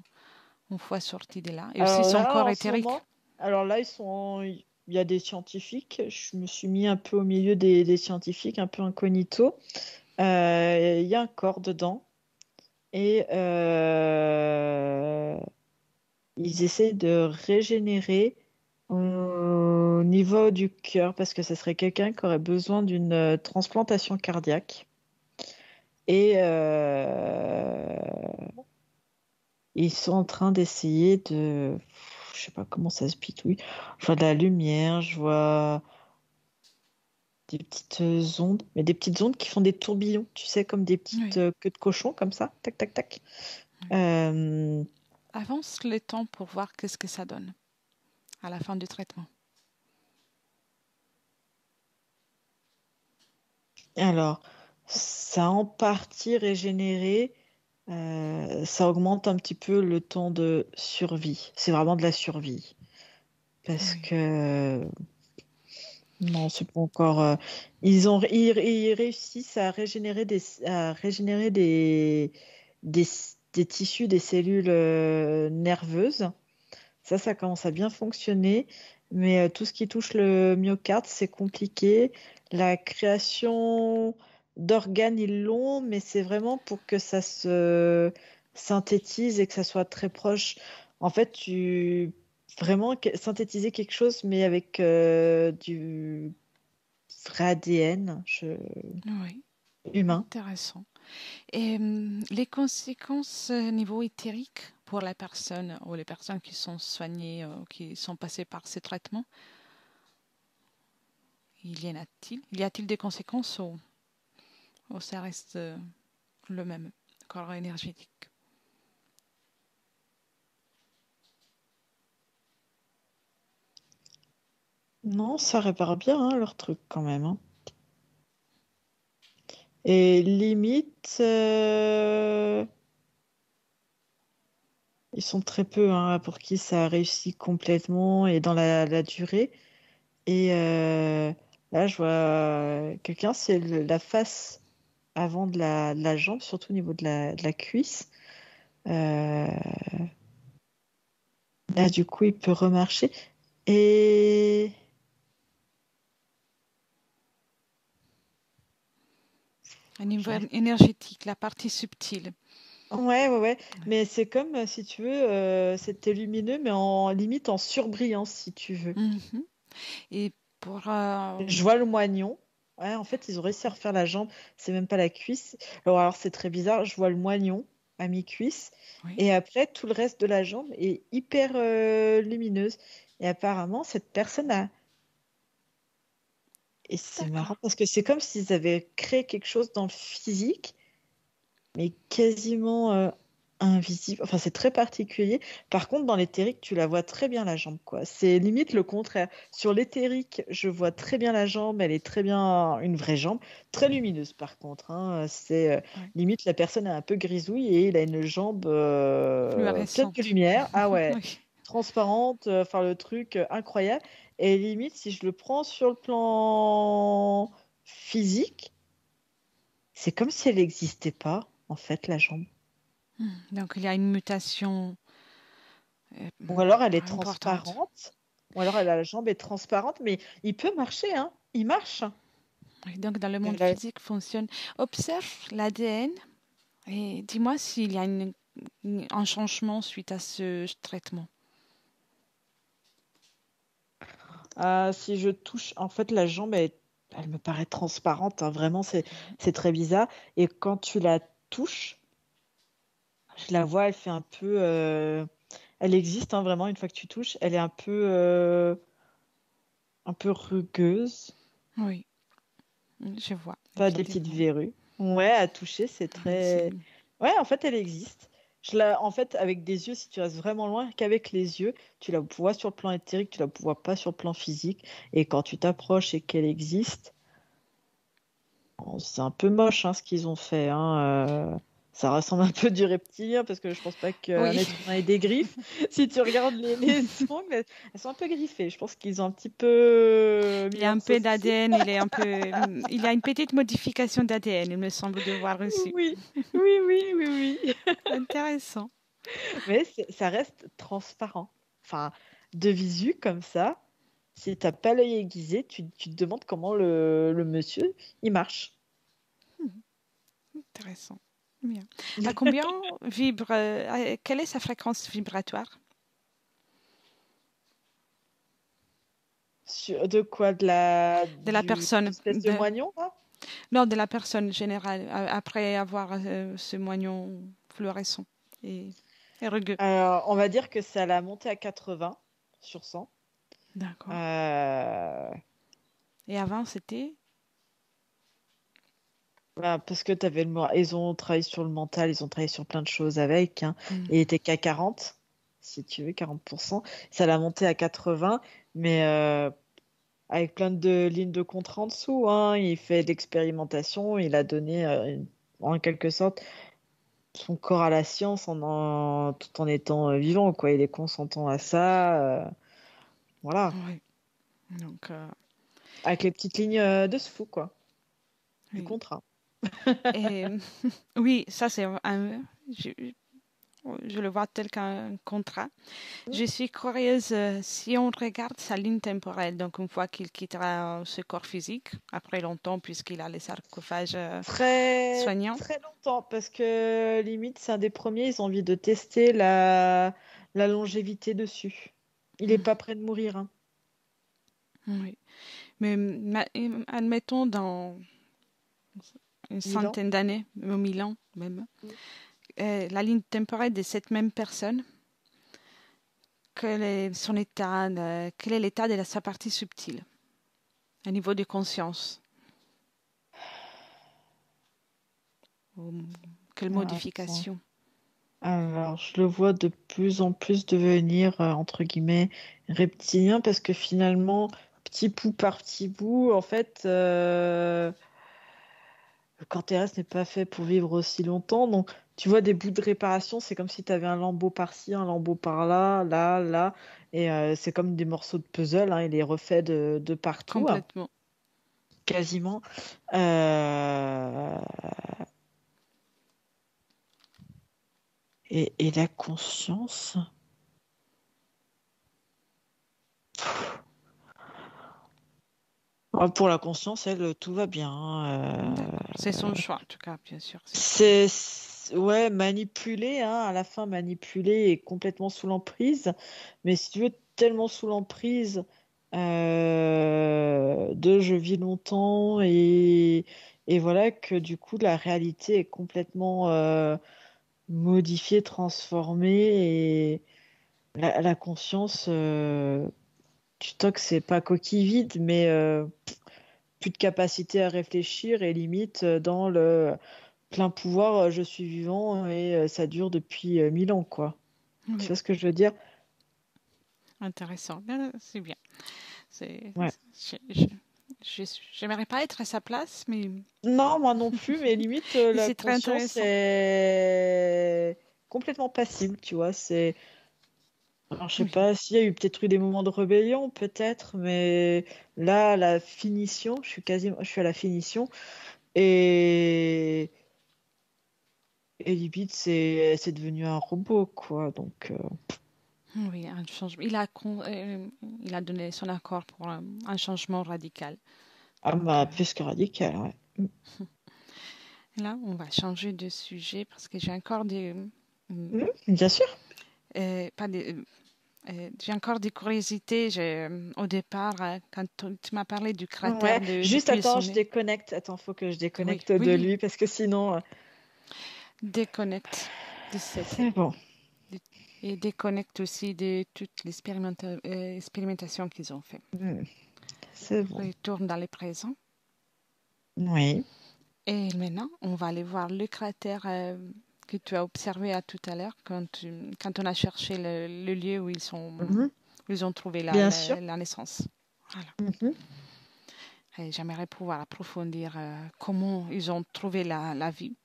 une fois sorti de là. Et aussi Alors son là, corps en ce éthérique. moment, alors là, il y a des scientifiques. Je me suis mis un peu au milieu des scientifiques, un peu incognito. Il y a un corps dedans et ils essaient de régénérer au niveau du cœur parce que ce serait quelqu'un qui aurait besoin d'une transplantation cardiaque. Et ils sont en train d'essayer de... Je sais pas comment ça se pitouille. Je vois de la lumière, je vois des petites ondes, mais des petites ondes qui font des tourbillons, tu sais, comme des petites Oui. queues de cochon, comme ça. Tac, tac, tac. Oui. Euh, Avance le temps pour voir qu'est-ce que ça donne à la fin du traitement. alors, ça a en partie régénéré. Ça augmente un petit peu le temps de survie. C'est vraiment de la survie. Parce Oui. que non, c'est pas encore. Ils réussissent à régénérer des, des tissus, des cellules nerveuses. Ça commence à bien fonctionner. Mais tout ce qui touche le myocarde, c'est compliqué. La création d'organes, ils l'ont, mais c'est vraiment pour que ça se synthétise et que ça soit très proche. En fait, tu vraiment synthétiser quelque chose, mais avec du vrai ADN Oui. humain. Intéressant. Et les conséquences niveau éthérique pour la personne ou les personnes qui sont soignées, qui sont passées par ces traitements, y a-t-il des conséquences ou ça reste le même corps énergétique? Non, ça répare bien hein, leur truc quand même. Hein. Et limite, ils sont très peu hein, pour qui ça a réussi complètement et dans la durée. Et là, je vois quelqu'un, c'est la face avant de la jambe, surtout au niveau de la cuisse. Euh, Là, du coup, il peut remarcher. Et Au niveau j'arrive. énergétique, la partie subtile. Ouais. Mais c'est comme, si tu veux, c'était lumineux, mais en limite en surbrillance, si tu veux. Mhm. Et pour... Je vois le moignon. Ouais, en fait, ils ont réussi à refaire la jambe. C'est même pas la cuisse. Alors c'est très bizarre. Je vois le moignon à mi-cuisse. oui, Et après, tout le reste de la jambe est hyper lumineuse. Et apparemment, cette personne a... Et c'est marrant d'accord. parce que c'est comme s'ils avaient créé quelque chose dans le physique mais quasiment invisible. Enfin, c'est très particulier. Par contre, dans l'éthérique, tu la vois très bien la jambe, quoi. C'est limite le contraire. Sur l'éthérique, je vois très bien la jambe. Elle est très bien une vraie jambe, très lumineuse par contre. Hein. C'est Oui. limite la personne est un peu grisouille et il a une jambe pleine de Fluorescente. lumière. Ah ouais, Oui. transparente. Enfin, le truc incroyable. Et limite, si je le prends sur le plan physique, c'est comme si elle n'existait pas, en fait, la jambe. Donc il y a une mutation Ou alors elle est importante. transparente. Ou alors la jambe est transparente, mais il peut marcher, hein. Il marche. Oui, donc dans le monde Elle a- physique fonctionne. Observe l'ADN et dis-moi s'il y a un changement suite à ce traitement. Si je touche, en fait, la jambe, elle me paraît transparente. Hein. Vraiment, c'est très bizarre. Et quand tu la touches, je la vois, elle fait un peu. Elle existe, hein, vraiment, une fois que tu touches. Elle est un peu rugueuse. Oui, je vois, Pas des petites effectivement. verrues. Ouais, à toucher, c'est très. Ouais, en fait, elle existe. En fait, avec des yeux, si tu restes vraiment loin, qu'avec les yeux, tu la vois sur le plan éthérique, tu la vois pas sur le plan physique. Et quand tu t'approches et qu'elle existe, bon, c'est un peu moche hein, ce qu'ils ont fait. Hein, Ça ressemble un peu du reptilien parce que je pense pas qu'un Oui, être humain ait des griffes. Si tu regardes les ongles, elles sont un peu griffées. Je pense qu'ils ont un petit peu il mis y a leur un peu sauce dessus. d'ADN, il y a une petite modification d'ADN, il me semble devoir aussi. Oui, oui, oui, oui, oui. Intéressant. Mais ça reste transparent. Enfin, de visu comme ça, si t'as pas l'œil aiguisé, tu te demandes comment le monsieur il marche. Intéressant. Bien. À combien vibre, quelle est sa fréquence vibratoire? De quoi? De la Du personne, espèce de moignon, là? non, de la personne générale, après avoir ce moignon fluorescent et, et rugueux. On va dire que ça l'a monté à 80 sur 100. D'accord. Euh, Et avant, c'était? Parce que ils ont travaillé sur le mental, ils ont travaillé sur plein de choses avec, hein. Hmm. Il était qu'à 40, si tu veux, 40%. Ça l'a monté à 80, mais avec plein de lignes de contrat en dessous, hein. Il fait de l'expérimentation, il a donné, en quelque sorte, son corps à la science tout en étant vivant, quoi. Il est consentant à ça, voilà. Oui. Donc, Avec les petites lignes dessous, quoi, du oui. contrat. Et oui, ça c'est je, je le vois tel qu'un contrat. Je suis curieuse si on regarde sa ligne temporelle, donc une fois qu'il quittera ce corps physique, après longtemps, puisqu'il a les sarcophages Très, soignants. très longtemps, parce que limite, c'est un des premiers, ils ont envie de tester la longévité dessus. Il est Hmm. pas prêt de mourir, hein. Oui. Mais admettons dans une 1000 ans. centaine d'années, ou 1000 ans même, la ligne temporelle de cette même personne, quel est son état, quel est l'état de sa partie subtile, à niveau de conscience, ou quelle Attends. modification. Alors, je le vois de plus en plus devenir, entre guillemets, reptilien, parce que finalement, petit bout par petit bout, en fait, le corps terrestre n'est pas fait pour vivre aussi longtemps. Donc, tu vois des bouts de réparation, c'est comme si tu avais un lambeau par-ci, un lambeau par-là, là, là. Et c'est comme des morceaux de puzzle, hein, il est refait de partout, hein, Complètement. quasiment. Euh, et la conscience. Pour la conscience, elle, tout va bien, hein. D'accord. C'est son choix, en tout cas, bien sûr. C'est son... Ouais, manipulé, hein, à la fin manipulé et complètement sous l'emprise. Mais si tu veux, tellement sous l'emprise de je vis longtemps et voilà que du coup la réalité est complètement modifiée, transformée et la conscience, tu toques, c'est pas coquille vide, mais plus de capacité à réfléchir et limite dans le plein pouvoir, je suis vivant et ça dure depuis 1000 ans, quoi. Tu Oui, vois ce que je veux dire? intéressant. C'est bien. C'est, Ouais. j'aimerais pas être à sa place, mais Non, moi non plus, mais limite, la c'est très conscience intéressant. est complètement passible, tu vois. Alors, je sais Oui, pas s'il y a eu peut-être eu des moments de rébellion, peut-être, mais là, la finition, je suis à la finition et, et limite, c'est devenu un robot, quoi. Donc, oui, un changement. Il a donné son accord pour un changement radical. ah Donc, bah, plus que radical, ouais. là, on va changer de sujet parce que j'ai encore des, Bien sûr. pas des, j'ai encore des curiosités. Au départ, quand tu m'as parlé du cratère Ouais, juste depuis attends, son je nez. déconnecte. Attends, faut que je Oui, déconnecte oui, de oui. lui parce que sinon, Déconnecte de cette c'est bon. de- et déconnecte aussi de toutes les expérimentations qu'ils ont fait. Hmm, c'est bon. Retourne dans le présent. Oui. Et maintenant, on va aller voir le cratère que tu as observé à tout à l'heure quand on a cherché le lieu Mhm. où ils ont trouvé Bien sûr. la naissance. Voilà. Mhm. Et j'aimerais pouvoir approfondir comment ils ont trouvé la vie.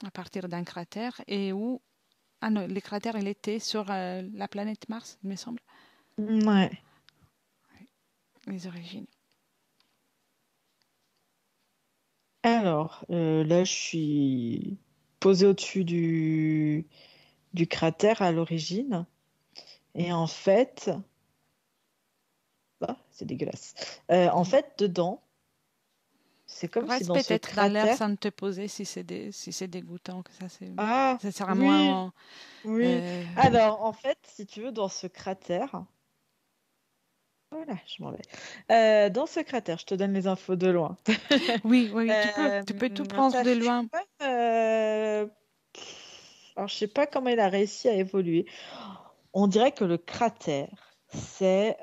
à partir d'un cratère et où... Ah non, les cratères, il était sur la planète Mars, il me semble, Ouais. les origines. Alors, là, je suis posée au-dessus du cratère à l'origine. Et en fait, ah, c'est dégueulasse. En fait, dedans, c'est comme si Reste dans ce peut-être dans l'air cratère. sans te poser si c'est dégoûtant, que Ah, ça sera oui, moins... oui. euh, Alors, en fait, si tu veux, dans ce cratère. Voilà, je m'en vais. Dans ce cratère, je te donne les infos de loin. Oui, oui, Euh, tu peux tout prendre Ça de fait loin. comme, alors, je sais pas comment il a réussi à évoluer. On dirait que le cratère, c'est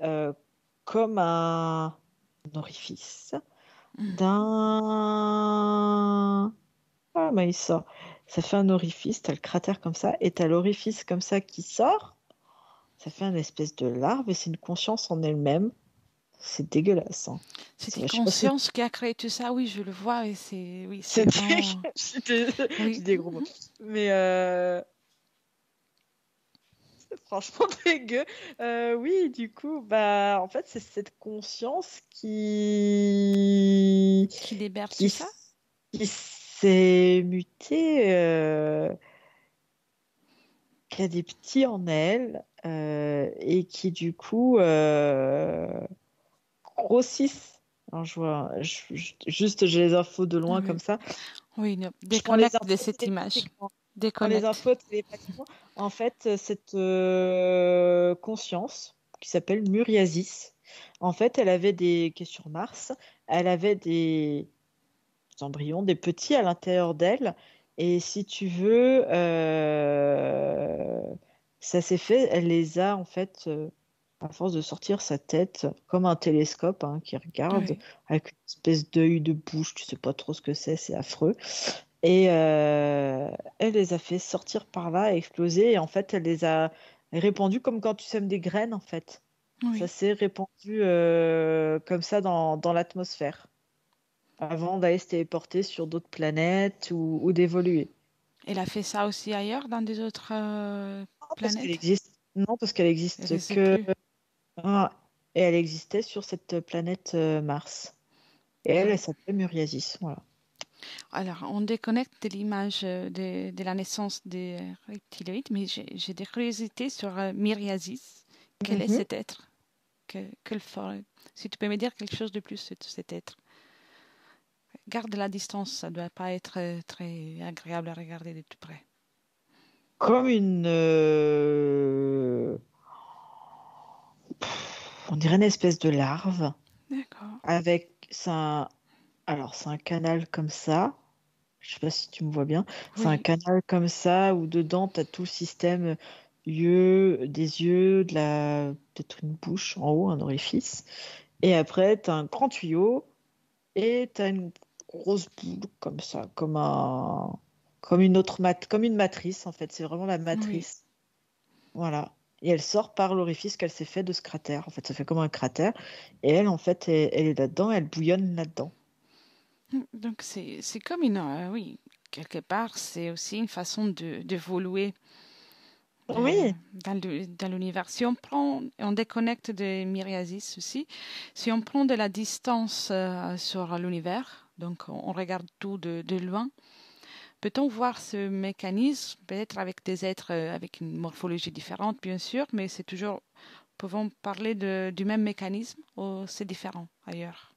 comme un orifice d'un... Ah, mais il sort. Ça fait un orifice, t'as le cratère comme ça, et t'as l'orifice comme ça qui sort. Ça fait une espèce de larve, et c'est une conscience en elle-même. C'est dégueulasse, hein. C'était Je sais pas si Conscience qui a créé tout ça, oui, je le vois, et c'est c'est vraiment... je Oui, dis des gros mots. Mais c'est franchement dégueu. Oui, du coup, bah, en fait, c'est cette conscience qui libère tout qui, ça. qui s'est mutée, qui a des petits en elle, et qui, du coup, grossissent. Alors, juste, j'ai les infos de loin Oui, comme ça. oui, non, Je prends les déconnecte de infos cette image. télépathiquement. Je prends les Déconnecte. infos télépathiquement. En fait, cette conscience qui s'appelle Muriasis, en fait, elle avait des, qui est sur Mars, elle avait des embryons, des petits à l'intérieur d'elle. Et si tu veux, ça s'est fait, elle les a en fait, à force de sortir sa tête comme un télescope hein, qui regarde Oui. avec une espèce d'œil de bouche, tu sais pas trop ce que c'est affreux. Et elle les a fait sortir par là, exploser. Et en fait, elle les a répandues comme quand tu sèmes des graines, en fait. Ça Oui. s'est répandu comme ça dans l'atmosphère, avant d'aller se téléporter sur d'autres planètes ou d'évoluer. Elle a fait ça aussi ailleurs, dans des autres Non, parce qu'elle planètes. existe. Non, parce qu'elle Je ne existe sais que. plus. Ah, et elle existait sur cette planète Mars. Et elle Oui. s'appelait Muriasis. Voilà. Alors, on déconnecte de l'image de la naissance des reptiloïdes, mais j'ai des curiosités sur Myriasis. Quel est Mhm. cet être? Si tu peux me dire quelque chose de plus sur cet être. Garde la distance, ça ne doit pas être très agréable à regarder de tout près. Comme une. On dirait une espèce de larve. D'accord. Avec alors c'est un canal comme ça. Je sais pas si tu me vois bien. C'est un Oui, canal comme ça où dedans tu as tout le système des yeux, peut-être une bouche en haut, un orifice. Et après tu as un grand tuyau et tu as une grosse boule comme ça, comme une autre comme une matrice en fait. C'est vraiment la oui. matrice. Voilà. Et elle sort par l'orifice qu'elle s'est fait de ce cratère. En fait, ça fait comme un cratère. Et elle, en fait, elle est là-dedans, elle bouillonne là-dedans. Donc c'est comme une... oui, quelque part, c'est aussi une façon d'évoluer Oui, dans l'univers. Si on prend, on déconnecte de Myriasis aussi, si on prend de la distance sur l'univers, donc on regarde tout de loin, peut-on voir ce mécanisme, peut-être avec des êtres avec une morphologie différente, bien sûr, mais c'est toujours, pouvons parler du même mécanisme ou c'est différent ailleurs?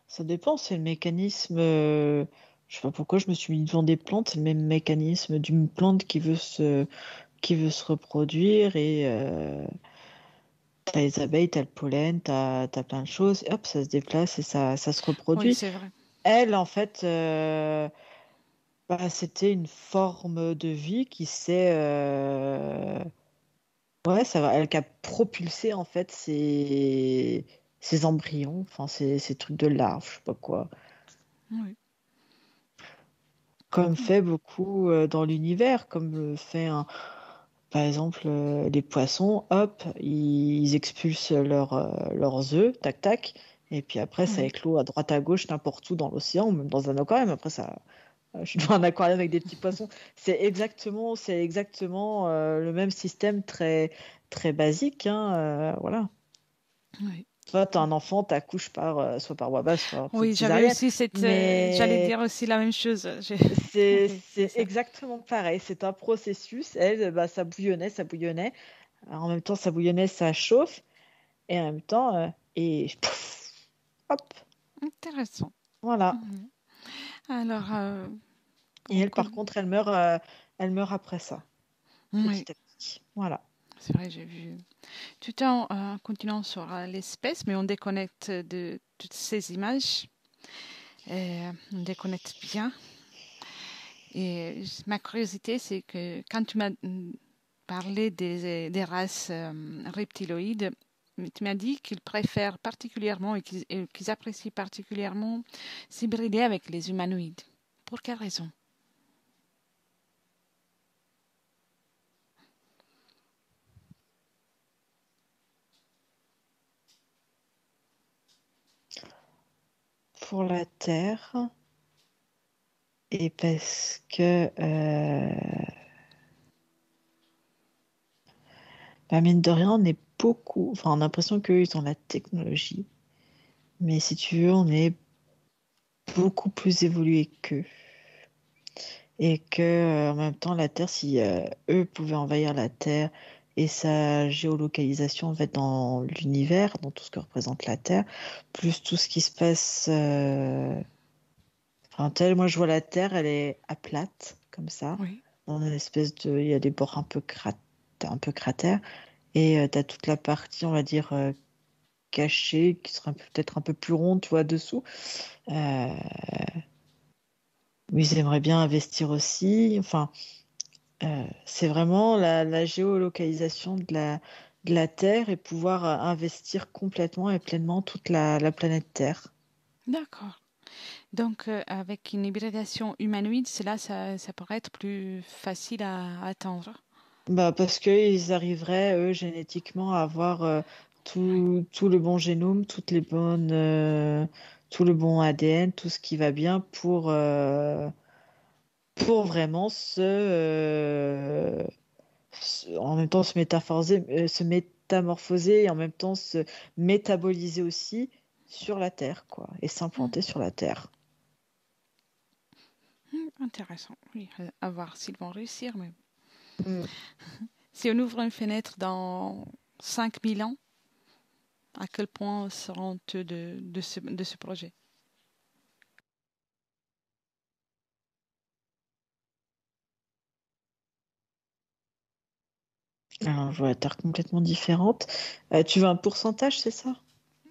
ça dépend. C'est le mécanisme. Je sais pas pourquoi je me suis mis devant des plantes. C'est le même mécanisme d'une plante qui veut se reproduire. Et t'as les abeilles, t'as le pollen, t'as plein de choses. Et hop, ça se déplace et ça se Oui, reproduit. c'est vrai. Elle, en fait, bah, c'était une forme de vie qui s'est. Ouais, ça va. Elle qui a propulsé en fait ces embryons, enfin ces trucs de larves, je sais pas quoi. Oui. Comme fait beaucoup dans l'univers, comme le fait par exemple les poissons, hop, ils expulsent leurs œufs, tac tac, Et puis après, ça Oui, éclot à droite, à gauche, n'importe où dans l'océan, ou même dans un aquarium. Après, ça, je suis dans un aquarium avec des petits poissons. C'est exactement le même système très, très basique, hein, voilà. oui. Toi, tu as un enfant, tu accouches soit par voie basse, soit par petite Oui, j'avais césarienne. aussi j'allais Mais dire aussi la même chose. c'est Oui, c'est c'est ça. exactement pareil. C'est un processus. Elle, bah, ça bouillonnait, ça bouillonnait. Alors, en même temps, ça bouillonnait, ça chauffe. Et en même temps, et pouf, hop, Intéressant. voilà. Mhm. Alors, Et elle, par contre, elle meurt après ça, oui, petit à petit. Voilà. c'est vrai, j'ai vu. Tout en continuant sur l'espèce, mais on déconnecte de toutes ces images. On déconnecte bien. Et ma curiosité, c'est que quand tu m'as parlé des races reptiloïdes, tu m'as dit qu'ils préfèrent particulièrement et qu'ils apprécient particulièrement s'hybrider avec les humanoïdes. Pour quelle raison? Pour la Terre, et parce que, bah, mine de rien, on est beaucoup. Enfin, on a l'impression qu'eux, ils ont la technologie. Mais si tu veux, on est beaucoup plus évolué qu'eux. Et que, en même temps, la Terre, si eux pouvaient envahir la Terre et sa géolocalisation en fait, dans l'univers, dans tout ce que représente la Terre, plus tout ce qui se passe. Enfin, moi, je vois la Terre, elle est à plate, comme ça. Oui. Dans une espèce de. Il y a des bords un peu cratères. Et tu as toute la partie, on va dire, cachée, qui sera peut-être un peu plus ronde, tu vois, dessous. Euh, mais ils aimeraient bien investir aussi. Enfin. C'est vraiment la géolocalisation de la Terre et pouvoir investir complètement et pleinement toute la planète Terre. D'accord. Donc, avec une hybridation humanoïde, ça pourrait être plus facile à atteindre. Bah, parce qu'ils arriveraient, eux, génétiquement, à avoir Oui. tout le bon génome, tout le bon ADN, tout ce qui va bien pour vraiment en même temps se métamorphoser et en même temps se métaboliser aussi sur la Terre, quoi, et s'implanter sur la Terre. Intéressant. Oui, à voir s'ils vont réussir. Mais Mm. si on ouvre une fenêtre dans 5000 ans, à quel point seront-eux de ce projet? Alors, je vois la Terre complètement différente. Tu veux un pourcentage, c'est ça?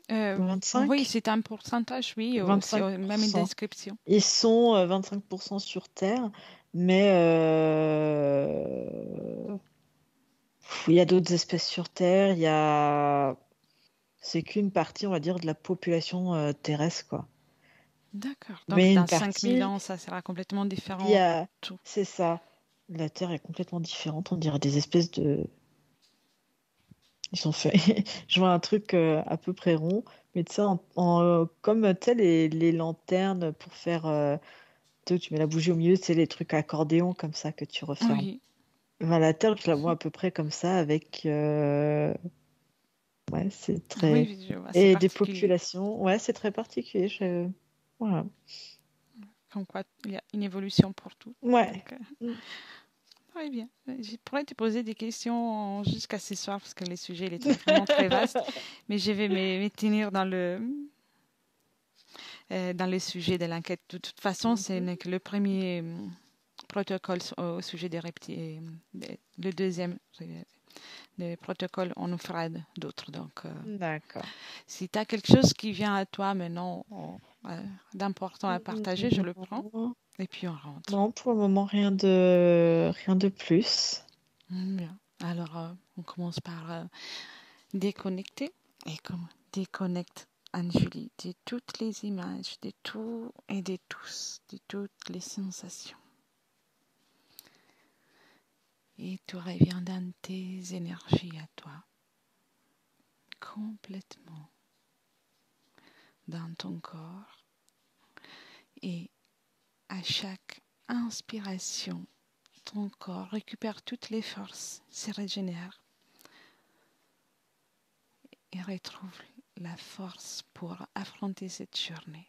Oui, 25? c'est un pourcentage, oui, aussi, même une 25%. description. Ils sont 25% sur Terre, mais il y a d'autres espèces sur Terre. C'est qu'une partie, on va dire, de la population terrestre, quoi. D'accord. Donc, Mais une dans 5000 partie, ans, ça sera complètement il y différent. a, Tout. c'est ça. La Terre est complètement différente. On dirait des espèces de. Ils sont faits. Je vois un truc à peu près rond, mais tu sais, comme tu sais, les lanternes pour faire. Tu sais, où tu mets la bougie au milieu, c'est les trucs accordéon comme ça que tu refermes. Oui. Ben, la Terre, je la vois à peu près comme ça, avec. Ouais, c'est Ah oui, très. oui, je vois, c'est Et des particulier. populations. Ouais, c'est très particulier. Voilà. Comme quoi, il y a une évolution pour tout. Ouais. Donc, Mm. très bien. Je pourrais te poser des questions jusqu'à ce soir parce que le sujet il est vraiment très vaste, mais je vais me tenir dans le sujet de l'enquête. De toute façon, ce Mhm. n'est que le premier protocole au sujet des reptiles. Le deuxième, le protocole, on en fera d'autres. Donc, D'accord. si tu as quelque chose qui vient à toi maintenant d'important à partager, je le prends Non. et puis on rentre. Non, pour le moment, rien de plus. Bien. Alors, on commence par déconnecter. Et comme déconnecte Anne-Julie de toutes les images, de tout et de tous, de toutes les sensations. Et tout revient dans tes énergies à toi, complètement. dans ton corps et à chaque inspiration, ton corps récupère toutes les forces, se régénère et retrouve la force pour affronter cette journée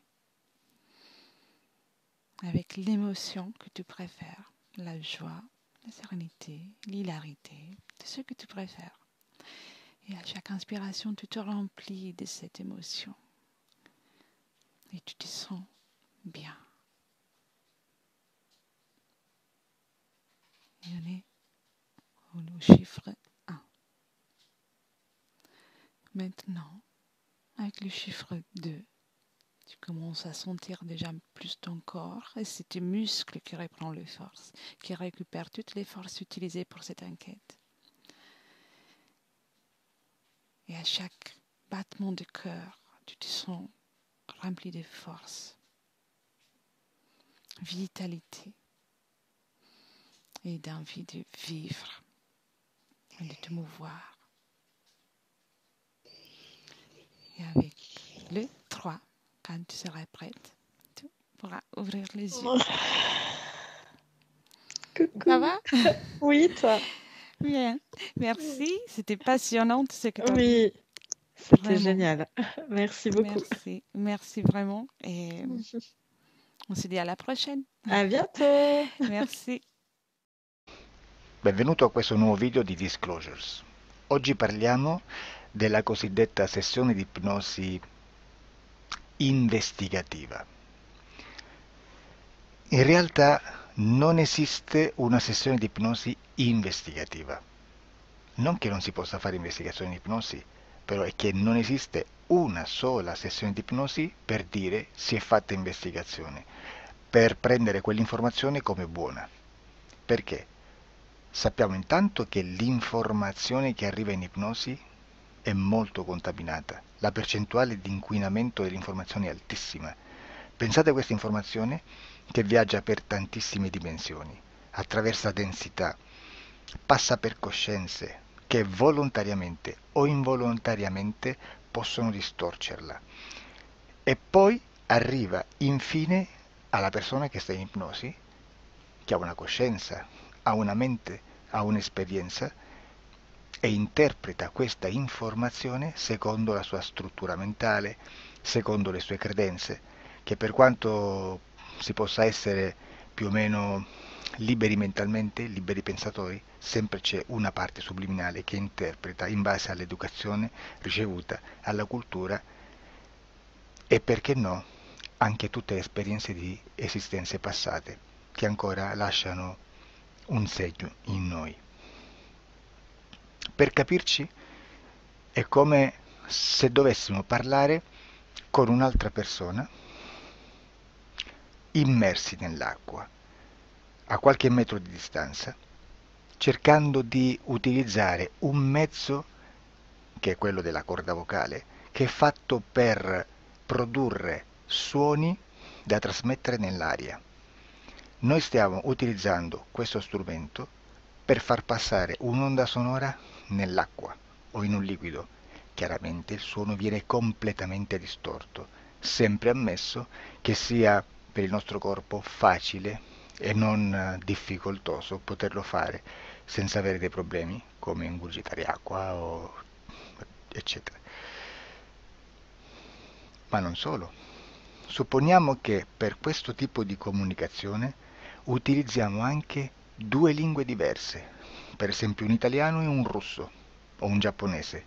avec l'émotion que tu préfères, la joie, la sérénité, l'hilarité, tout ce que tu préfères. Et à chaque inspiration, tu te remplis de cette émotion et tu te sens bien. Et on est au chiffre 1. Maintenant, avec le chiffre 2, tu commences à sentir déjà plus ton corps et c'est tes muscles qui reprennent les forces, qui récupèrent toutes les forces utilisées pour cette enquête. Et à chaque battement de cœur, tu te sens rempli de force, vitalité et d'envie de vivre et de te mouvoir. Et avec le 3, quand tu seras prête, tu pourras ouvrir les yeux. Coucou. Ça va? Oui, toi. Bien. Merci. C'était passionnant ce que tu as fait. Oui, c'était Vraiment. génial. Merci beaucoup. Merci vraiment. Et on se dit à la prochaine. À bientôt. Merci. Benvenuto a questo nuovo video di Disclosures. Oggi parliamo della cosiddetta sessione di ipnosi investigativa. In realtà non esiste una sessione di ipnosi investigativa. Non che non si possa fare investigazione di ipnosi, però è che non esiste una sola sessione di ipnosi per dire si è fatta investigazione, per prendere quell'informazione come buona. Perché? Sappiamo intanto che l'informazione che arriva in ipnosi è molto contaminata, la percentuale di inquinamento dell'informazione è altissima. Pensate a questa informazione che viaggia per tantissime dimensioni, attraversa densità, passa per coscienze che volontariamente o involontariamente possono distorcerla e poi arriva infine alla persona che sta in ipnosi, che ha una coscienza, ha una mente, ha un'esperienza e interpreta questa informazione secondo la sua struttura mentale, secondo le sue credenze, che per quanto si possa essere più o meno liberi mentalmente, liberi pensatori, sempre c'è una parte subliminale che interpreta in base all'educazione ricevuta, alla cultura e perché no, anche tutte le esperienze di esistenze passate che ancora lasciano un segno in noi. Per capirci, è come se dovessimo parlare con un'altra persona immersi nell'acqua, a qualche metro di distanza, cercando di utilizzare un mezzo, che è quello della corda vocale, che è fatto per produrre suoni da trasmettere nell'aria. Noi stiamo utilizzando questo strumento per far passare un'onda sonora nell'acqua o in un liquido. Chiaramente il suono viene completamente distorto, sempre ammesso che sia per il nostro corpo facile e non difficoltoso poterlo fare senza avere dei problemi come ingurgitare acqua o eccetera. Ma non solo. Supponiamo che per questo tipo di comunicazione utilizziamo anche due lingue diverse, per esempio un italiano e un russo o un giapponese.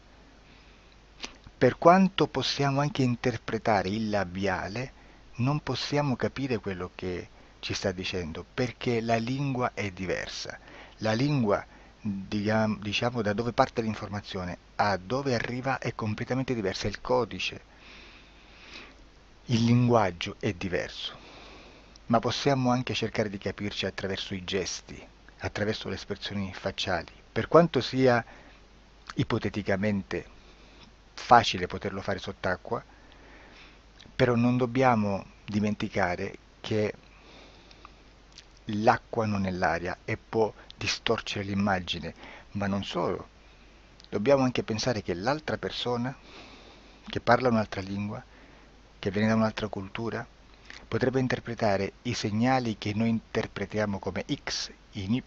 Per quanto possiamo anche interpretare il labiale, non possiamo capire quello che ci sta dicendo, perché la lingua è diversa. La lingua, diciamo, da dove parte l'informazione a dove arriva è completamente diversa, il codice, il linguaggio è diverso. Ma possiamo anche cercare di capirci attraverso i gesti, attraverso le espressioni facciali. Per quanto sia ipoteticamente facile poterlo fare sott'acqua, però non dobbiamo dimenticare che l'acqua non è l'aria e può distorcere l'immagine, ma non solo. Dobbiamo anche pensare che l'altra persona che parla un'altra lingua che viene da un'altra cultura, potrebbe interpretare i segnali che noi interpretiamo come X in Y.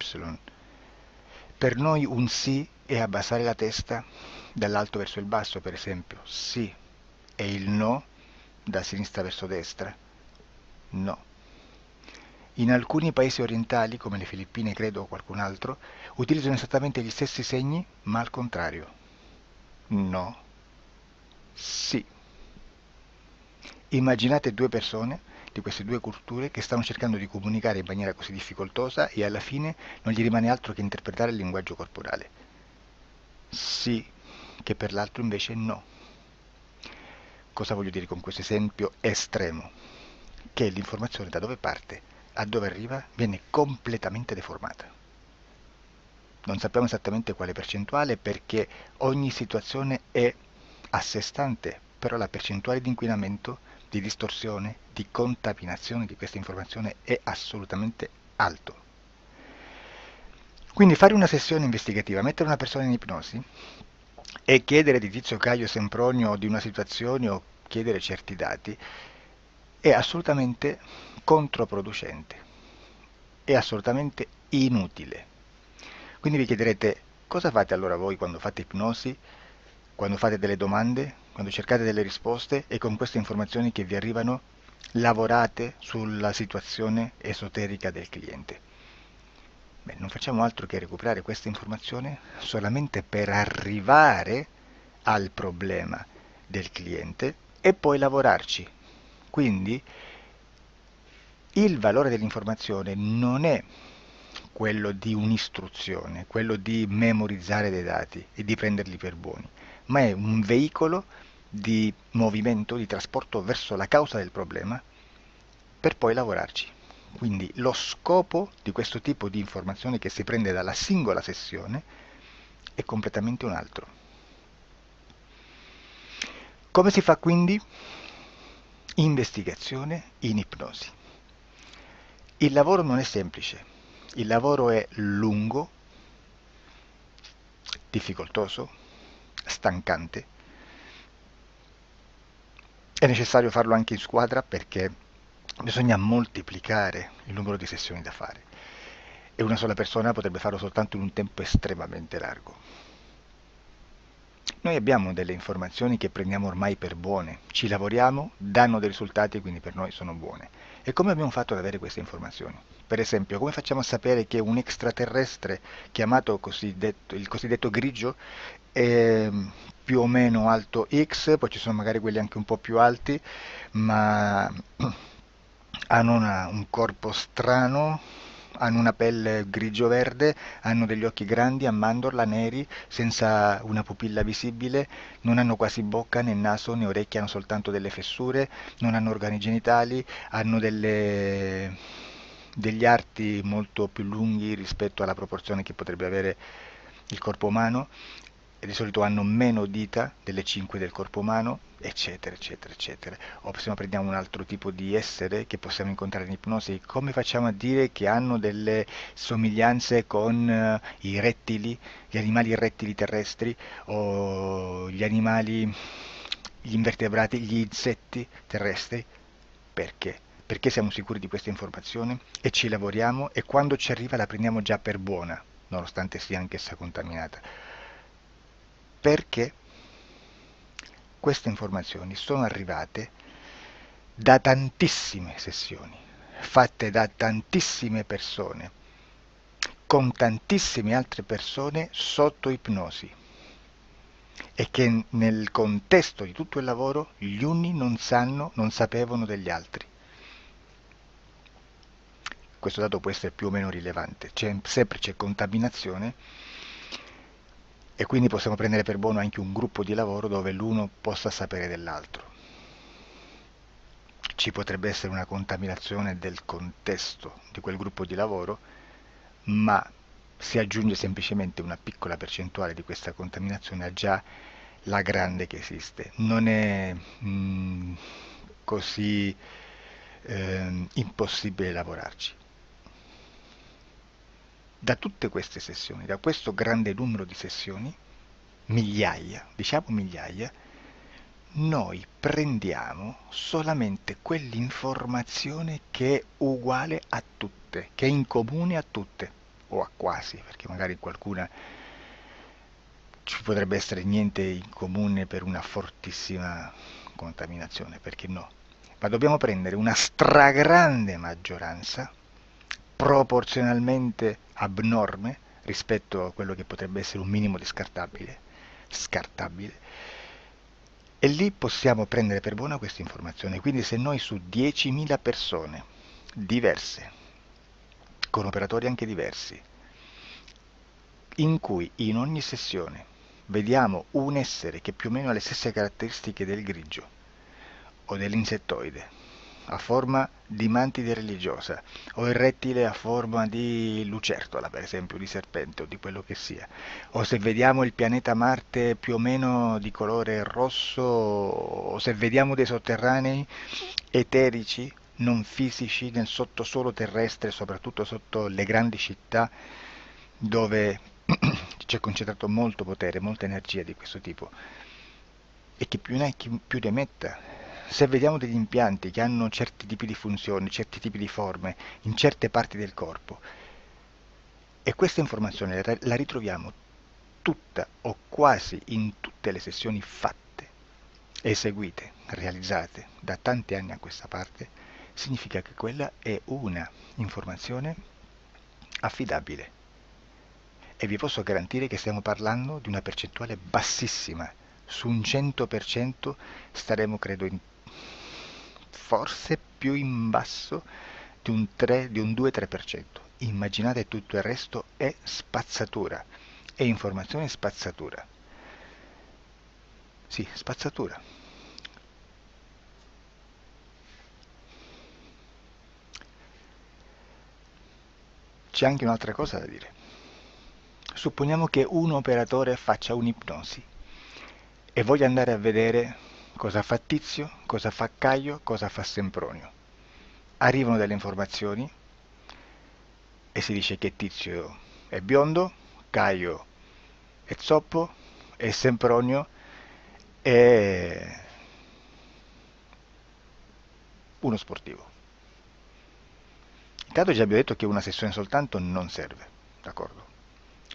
Per noi un sì è abbassare la testa dall'alto verso il basso, per esempio, sì, e il no da sinistra verso destra, no. In alcuni paesi orientali, come le Filippine credo o qualcun altro, utilizzano esattamente gli stessi segni, ma al contrario. No, sì. Immaginate due persone di queste due culture che stanno cercando di comunicare in maniera così difficoltosa e alla fine non gli rimane altro che interpretare il linguaggio corporale. Sì, che per l'altro invece no. Cosa voglio dire con questo esempio estremo? Che l'informazione da dove parte a dove arriva viene completamente deformata. Non sappiamo esattamente quale percentuale perché ogni situazione è a sé stante, però la percentuale di inquinamento, di distorsione, di contaminazione di questa informazione è assolutamente alto. Quindi fare una sessione investigativa, mettere una persona in ipnosi e chiedere di Tizio Caio Sempronio di una situazione o chiedere certi dati è assolutamente controproducente, è assolutamente inutile. Quindi vi chiederete cosa fate allora voi quando fate ipnosi, quando fate delle domande, quando cercate delle risposte e con queste informazioni che vi arrivano lavorate sulla situazione esoterica del cliente. Beh, non facciamo altro che recuperare questa informazione solamente per arrivare al problema del cliente e poi lavorarci. Quindi il valore dell'informazione non è quello di un'istruzione, quello di memorizzare dei dati e di prenderli per buoni, ma è un veicolo di movimento, di trasporto verso la causa del problema per poi lavorarci. Quindi lo scopo di questo tipo di informazione che si prende dalla singola sessione è completamente un altro. Come si fa quindi? Investigazione in ipnosi. Il lavoro non è semplice, il lavoro è lungo, difficoltoso, stancante. È necessario farlo anche in squadra perché bisogna moltiplicare il numero di sessioni da fare e una sola persona potrebbe farlo soltanto in un tempo estremamente largo. Noi abbiamo delle informazioni che prendiamo ormai per buone, ci lavoriamo, danno dei risultati e quindi per noi sono buone. E come abbiamo fatto ad avere queste informazioni? Per esempio, come facciamo a sapere che un extraterrestre chiamato il cosiddetto grigio è più o meno alto X, poi ci sono magari quelli anche un po' più alti, ma hanno un corpo strano, hanno una pelle grigio-verde, hanno degli occhi grandi a mandorla neri, senza una pupilla visibile, non hanno quasi bocca né naso né orecchie, hanno soltanto delle fessure, non hanno organi genitali, hanno degli arti molto più lunghi rispetto alla proporzione che potrebbe avere il corpo umano e di solito hanno meno dita delle 5 del corpo umano, eccetera, eccetera, eccetera. O se prendiamo un altro tipo di essere che possiamo incontrare in ipnosi, come facciamo a dire che hanno delle somiglianze con i rettili, gli animali rettili terrestri o gli invertebrati, gli insetti terrestri? Perché? Perché siamo sicuri di questa informazione e ci lavoriamo e quando ci arriva la prendiamo già per buona, nonostante sia anch'essa contaminata. Perché queste informazioni sono arrivate da tantissime sessioni, fatte da tantissime persone, con tantissime altre persone sotto ipnosi e che nel contesto di tutto il lavoro gli uni non sapevano degli altri. Questo dato può essere più o meno rilevante, sempre c'è contaminazione e quindi possiamo prendere per buono anche un gruppo di lavoro dove l'uno possa sapere dell'altro. Ci potrebbe essere una contaminazione del contesto di quel gruppo di lavoro, ma si aggiunge semplicemente una piccola percentuale di questa contaminazione a già la grande che esiste. Non è così impossibile lavorarci. Da tutte queste sessioni, da questo grande numero di sessioni, migliaia, diciamo migliaia, noi prendiamo solamente quell'informazione che è uguale a tutte, che è in comune a tutte, o a quasi, perché magari qualcuna ci potrebbe essere niente in comune per una fortissima contaminazione, perché no? Ma dobbiamo prendere una stragrande maggioranza, proporzionalmente abnorme rispetto a quello che potrebbe essere un minimo di scartabile, e lì possiamo prendere per buona questa informazione. Quindi se noi su 10.000 persone diverse, con operatori anche diversi, in cui in ogni sessione vediamo un essere che più o meno ha le stesse caratteristiche del grigio o dell'insettoide, a forma di mantide religiosa, o il rettile a forma di lucertola, per esempio, di serpente o di quello che sia, o se vediamo il pianeta Marte più o meno di colore rosso, o se vediamo dei sotterranei eterici, non fisici, nel sottosuolo terrestre, soprattutto sotto le grandi città, dove c'è concentrato molto potere, molta energia di questo tipo, e chi più ne ha chi più ne metta. Se vediamo degli impianti che hanno certi tipi di funzioni, certi tipi di forme in certe parti del corpo, e questa informazione la ritroviamo tutta o quasi in tutte le sessioni fatte, eseguite, realizzate da tanti anni a questa parte, significa che quella è una informazione affidabile. E vi posso garantire che stiamo parlando di una percentuale bassissima. Su un 100% staremo, credo, forse più in basso di un 3, di un 2-3%. Immaginate, tutto il resto è spazzatura, è informazione spazzatura. Sì, spazzatura. C'è anche un'altra cosa da dire. Supponiamo che un operatore faccia un'ipnosi e voglia andare a vedere cosa fa Tizio, cosa fa Caio, cosa fa Sempronio. Arrivano delle informazioni e si dice che Tizio è biondo, Caio è zoppo e Sempronio è uno sportivo. Intanto già abbiamo detto che una sessione soltanto non serve, d'accordo?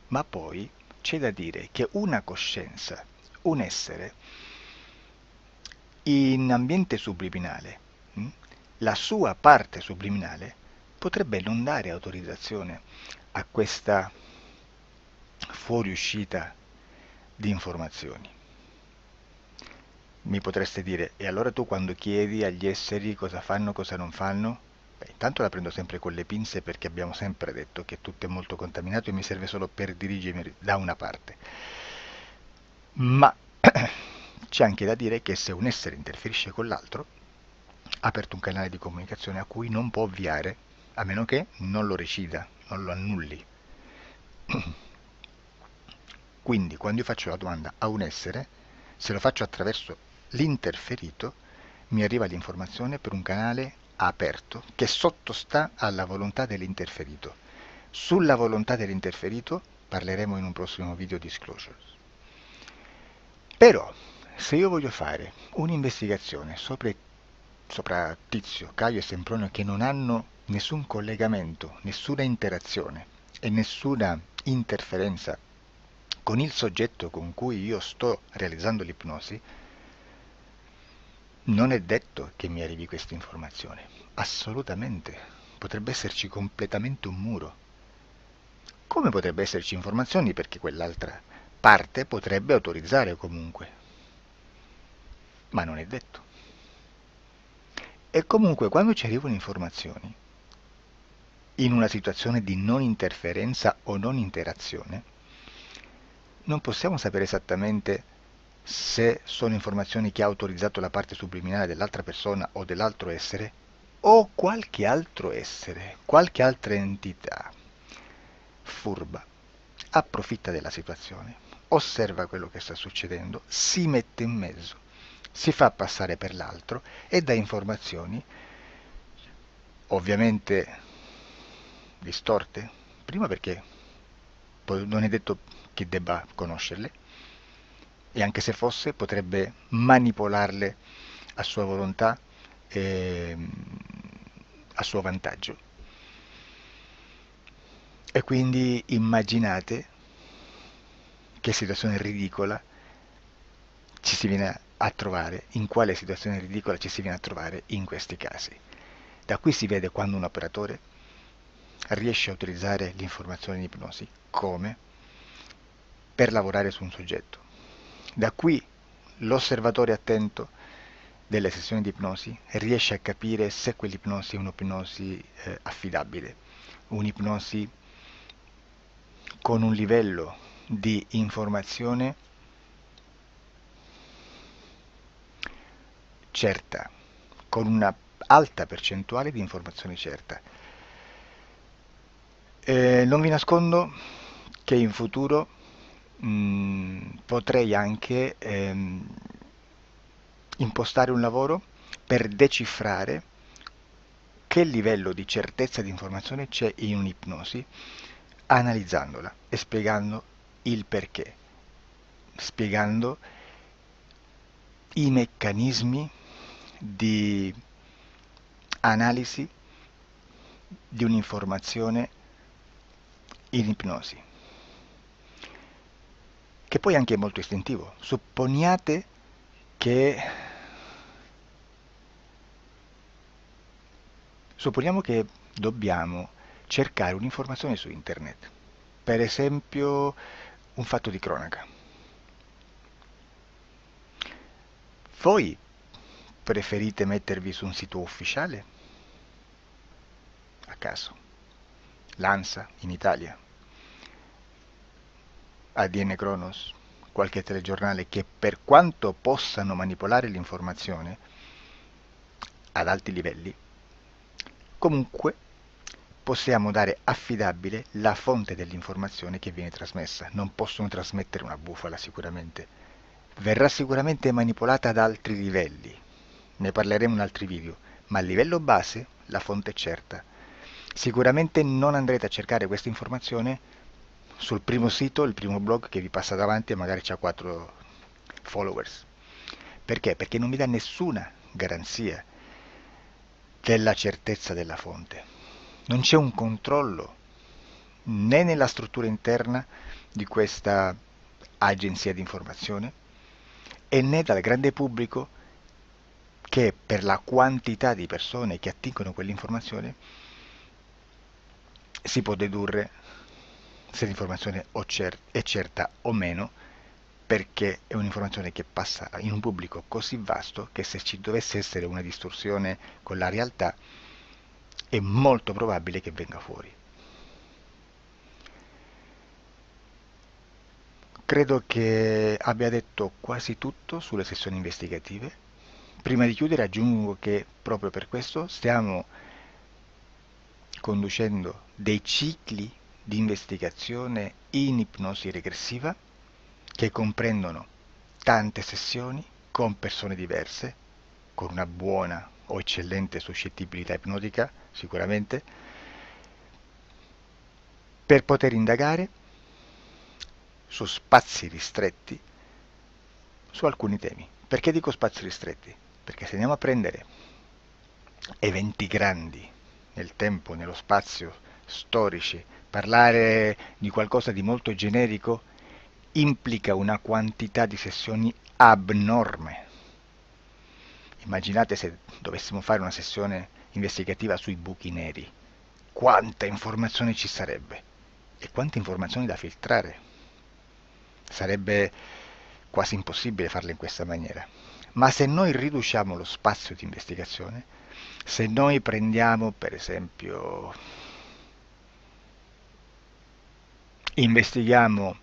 Ma poi c'è da dire che una coscienza, un essere, in ambiente subliminale, la sua parte subliminale potrebbe non dare autorizzazione a questa fuoriuscita di informazioni. Mi potreste dire, e allora tu quando chiedi agli esseri cosa fanno, cosa non fanno? Beh, intanto la prendo sempre con le pinze, perché abbiamo sempre detto che tutto è molto contaminato e mi serve solo per dirigermi da una parte. Ma c'è anche da dire che se un essere interferisce con l'altro, ha aperto un canale di comunicazione a cui non può ovviare, a meno che non lo recida, non lo annulli. Quindi quando io faccio la domanda a un essere, se lo faccio attraverso l'interferito, mi arriva l'informazione per un canale aperto che sottostà alla volontà dell'interferito. Sulla volontà dell'interferito parleremo in un prossimo video disclosures. Però, se io voglio fare un'investigazione sopra Tizio, Caio e Sempronio, che non hanno nessun collegamento, nessuna interazione e nessuna interferenza con il soggetto con cui io sto realizzando l'ipnosi, non è detto che mi arrivi questa informazione. Assolutamente. Potrebbe esserci completamente un muro. Come potrebbe esserci informazioni, perché quell'altra parte potrebbe autorizzare comunque. Ma non è detto. E comunque quando ci arrivano informazioni, in una situazione di non interferenza o non interazione, non possiamo sapere esattamente se sono informazioni che ha autorizzato la parte subliminale dell'altra persona o dell'altro essere, o qualche altro essere, qualche altra entità furba, approfitta della situazione, osserva quello che sta succedendo, si mette in mezzo, si fa passare per l'altro e dà informazioni, ovviamente distorte, prima perché non è detto che debba conoscerle, e anche se fosse potrebbe manipolarle a sua volontà e a suo vantaggio. E quindi immaginate che situazione ridicola ci si viene a trovare, in quale situazione ridicola ci si viene a trovare in questi casi. Da qui si vede quando un operatore riesce a utilizzare l'informazione in ipnosi come per lavorare su un soggetto. Da qui l'osservatore attento delle sessioni di ipnosi riesce a capire se quell'ipnosi è un'ipnosi affidabile, un'ipnosi con un livello di informazione certa, con una alta percentuale di informazione certa. Non vi nascondo che in futuro potrei anche impostare un lavoro per decifrare che livello di certezza di informazione c'è in un'ipnosi, analizzandola e spiegando il perché, spiegando i meccanismi di analisi di un'informazione in ipnosi, che poi anche è molto istintivo. Supponiamo che dobbiamo cercare un'informazione su internet, per esempio un fatto di cronaca. Voi preferite mettervi su un sito ufficiale? A caso. L'ANSA in Italia, ADN Kronos, qualche telegiornale che per quanto possano manipolare l'informazione ad alti livelli, comunque possiamo dare affidabile la fonte dell'informazione che viene trasmessa. Non possono trasmettere una bufala sicuramente. Verrà sicuramente manipolata ad altri livelli. Ne parleremo in altri video, ma a livello base la fonte è certa. Sicuramente non andrete a cercare questa informazione sul primo sito, il primo blog che vi passa davanti e magari c'ha 4 followers. Perché? Perché non vi dà nessuna garanzia della certezza della fonte. Non c'è un controllo né nella struttura interna di questa agenzia di informazione e né dal grande pubblico, che per la quantità di persone che attingono quell'informazione si può dedurre se l'informazione è certa o meno, perché è un'informazione che passa in un pubblico così vasto che se ci dovesse essere una distorsione con la realtà è molto probabile che venga fuori. Credo che abbia detto quasi tutto sulle sessioni investigative. Prima di chiudere aggiungo che proprio per questo stiamo conducendo dei cicli di investigazione in ipnosi regressiva che comprendono tante sessioni con persone diverse, con una buona o eccellente suscettibilità ipnotica sicuramente, per poter indagare su spazi ristretti su alcuni temi. Perché dico spazi ristretti? Perché se andiamo a prendere eventi grandi nel tempo, nello spazio, storici, parlare di qualcosa di molto generico implica una quantità di sessioni abnorme. Immaginate se dovessimo fare una sessione investigativa sui buchi neri, quanta informazione ci sarebbe e quante informazioni da filtrare. Sarebbe quasi impossibile farlo in questa maniera. Ma se noi riduciamo lo spazio di investigazione, se noi prendiamo per esempio, investighiamo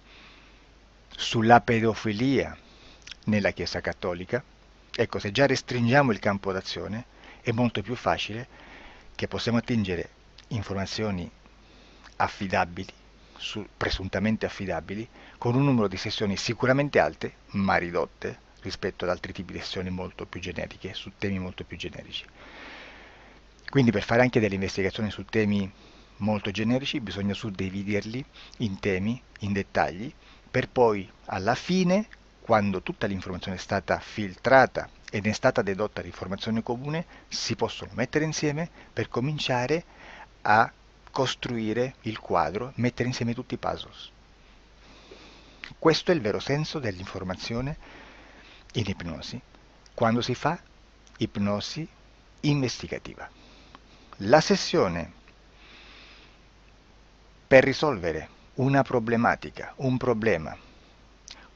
sulla pedofilia nella Chiesa Cattolica, ecco, se già restringiamo il campo d'azione è molto più facile che possiamo attingere informazioni affidabili, presuntamente affidabili, con un numero di sessioni sicuramente alte, ma ridotte rispetto ad altri tipi di sessioni molto più generiche, su temi molto più generici. Quindi per fare anche delle investigazioni su temi molto generici bisogna suddividerli in temi, in dettagli, per poi alla fine, quando tutta l'informazione è stata filtrata ed è stata dedotta l'informazione comune, si possono mettere insieme per cominciare a costruire il quadro, mettere insieme tutti i puzzles. Questo è il vero senso dell'informazione in ipnosi, quando si fa ipnosi investigativa. La sessione per risolvere una problematica, un problema,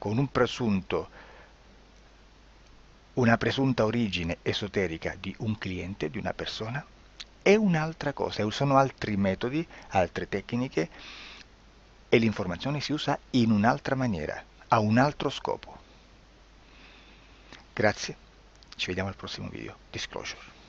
con una presunta origine esoterica di un cliente, di una persona, è un'altra cosa, sono altri metodi, altre tecniche e l'informazione si usa in un'altra maniera, ha un altro scopo. Grazie, ci vediamo al prossimo video. Disclosure.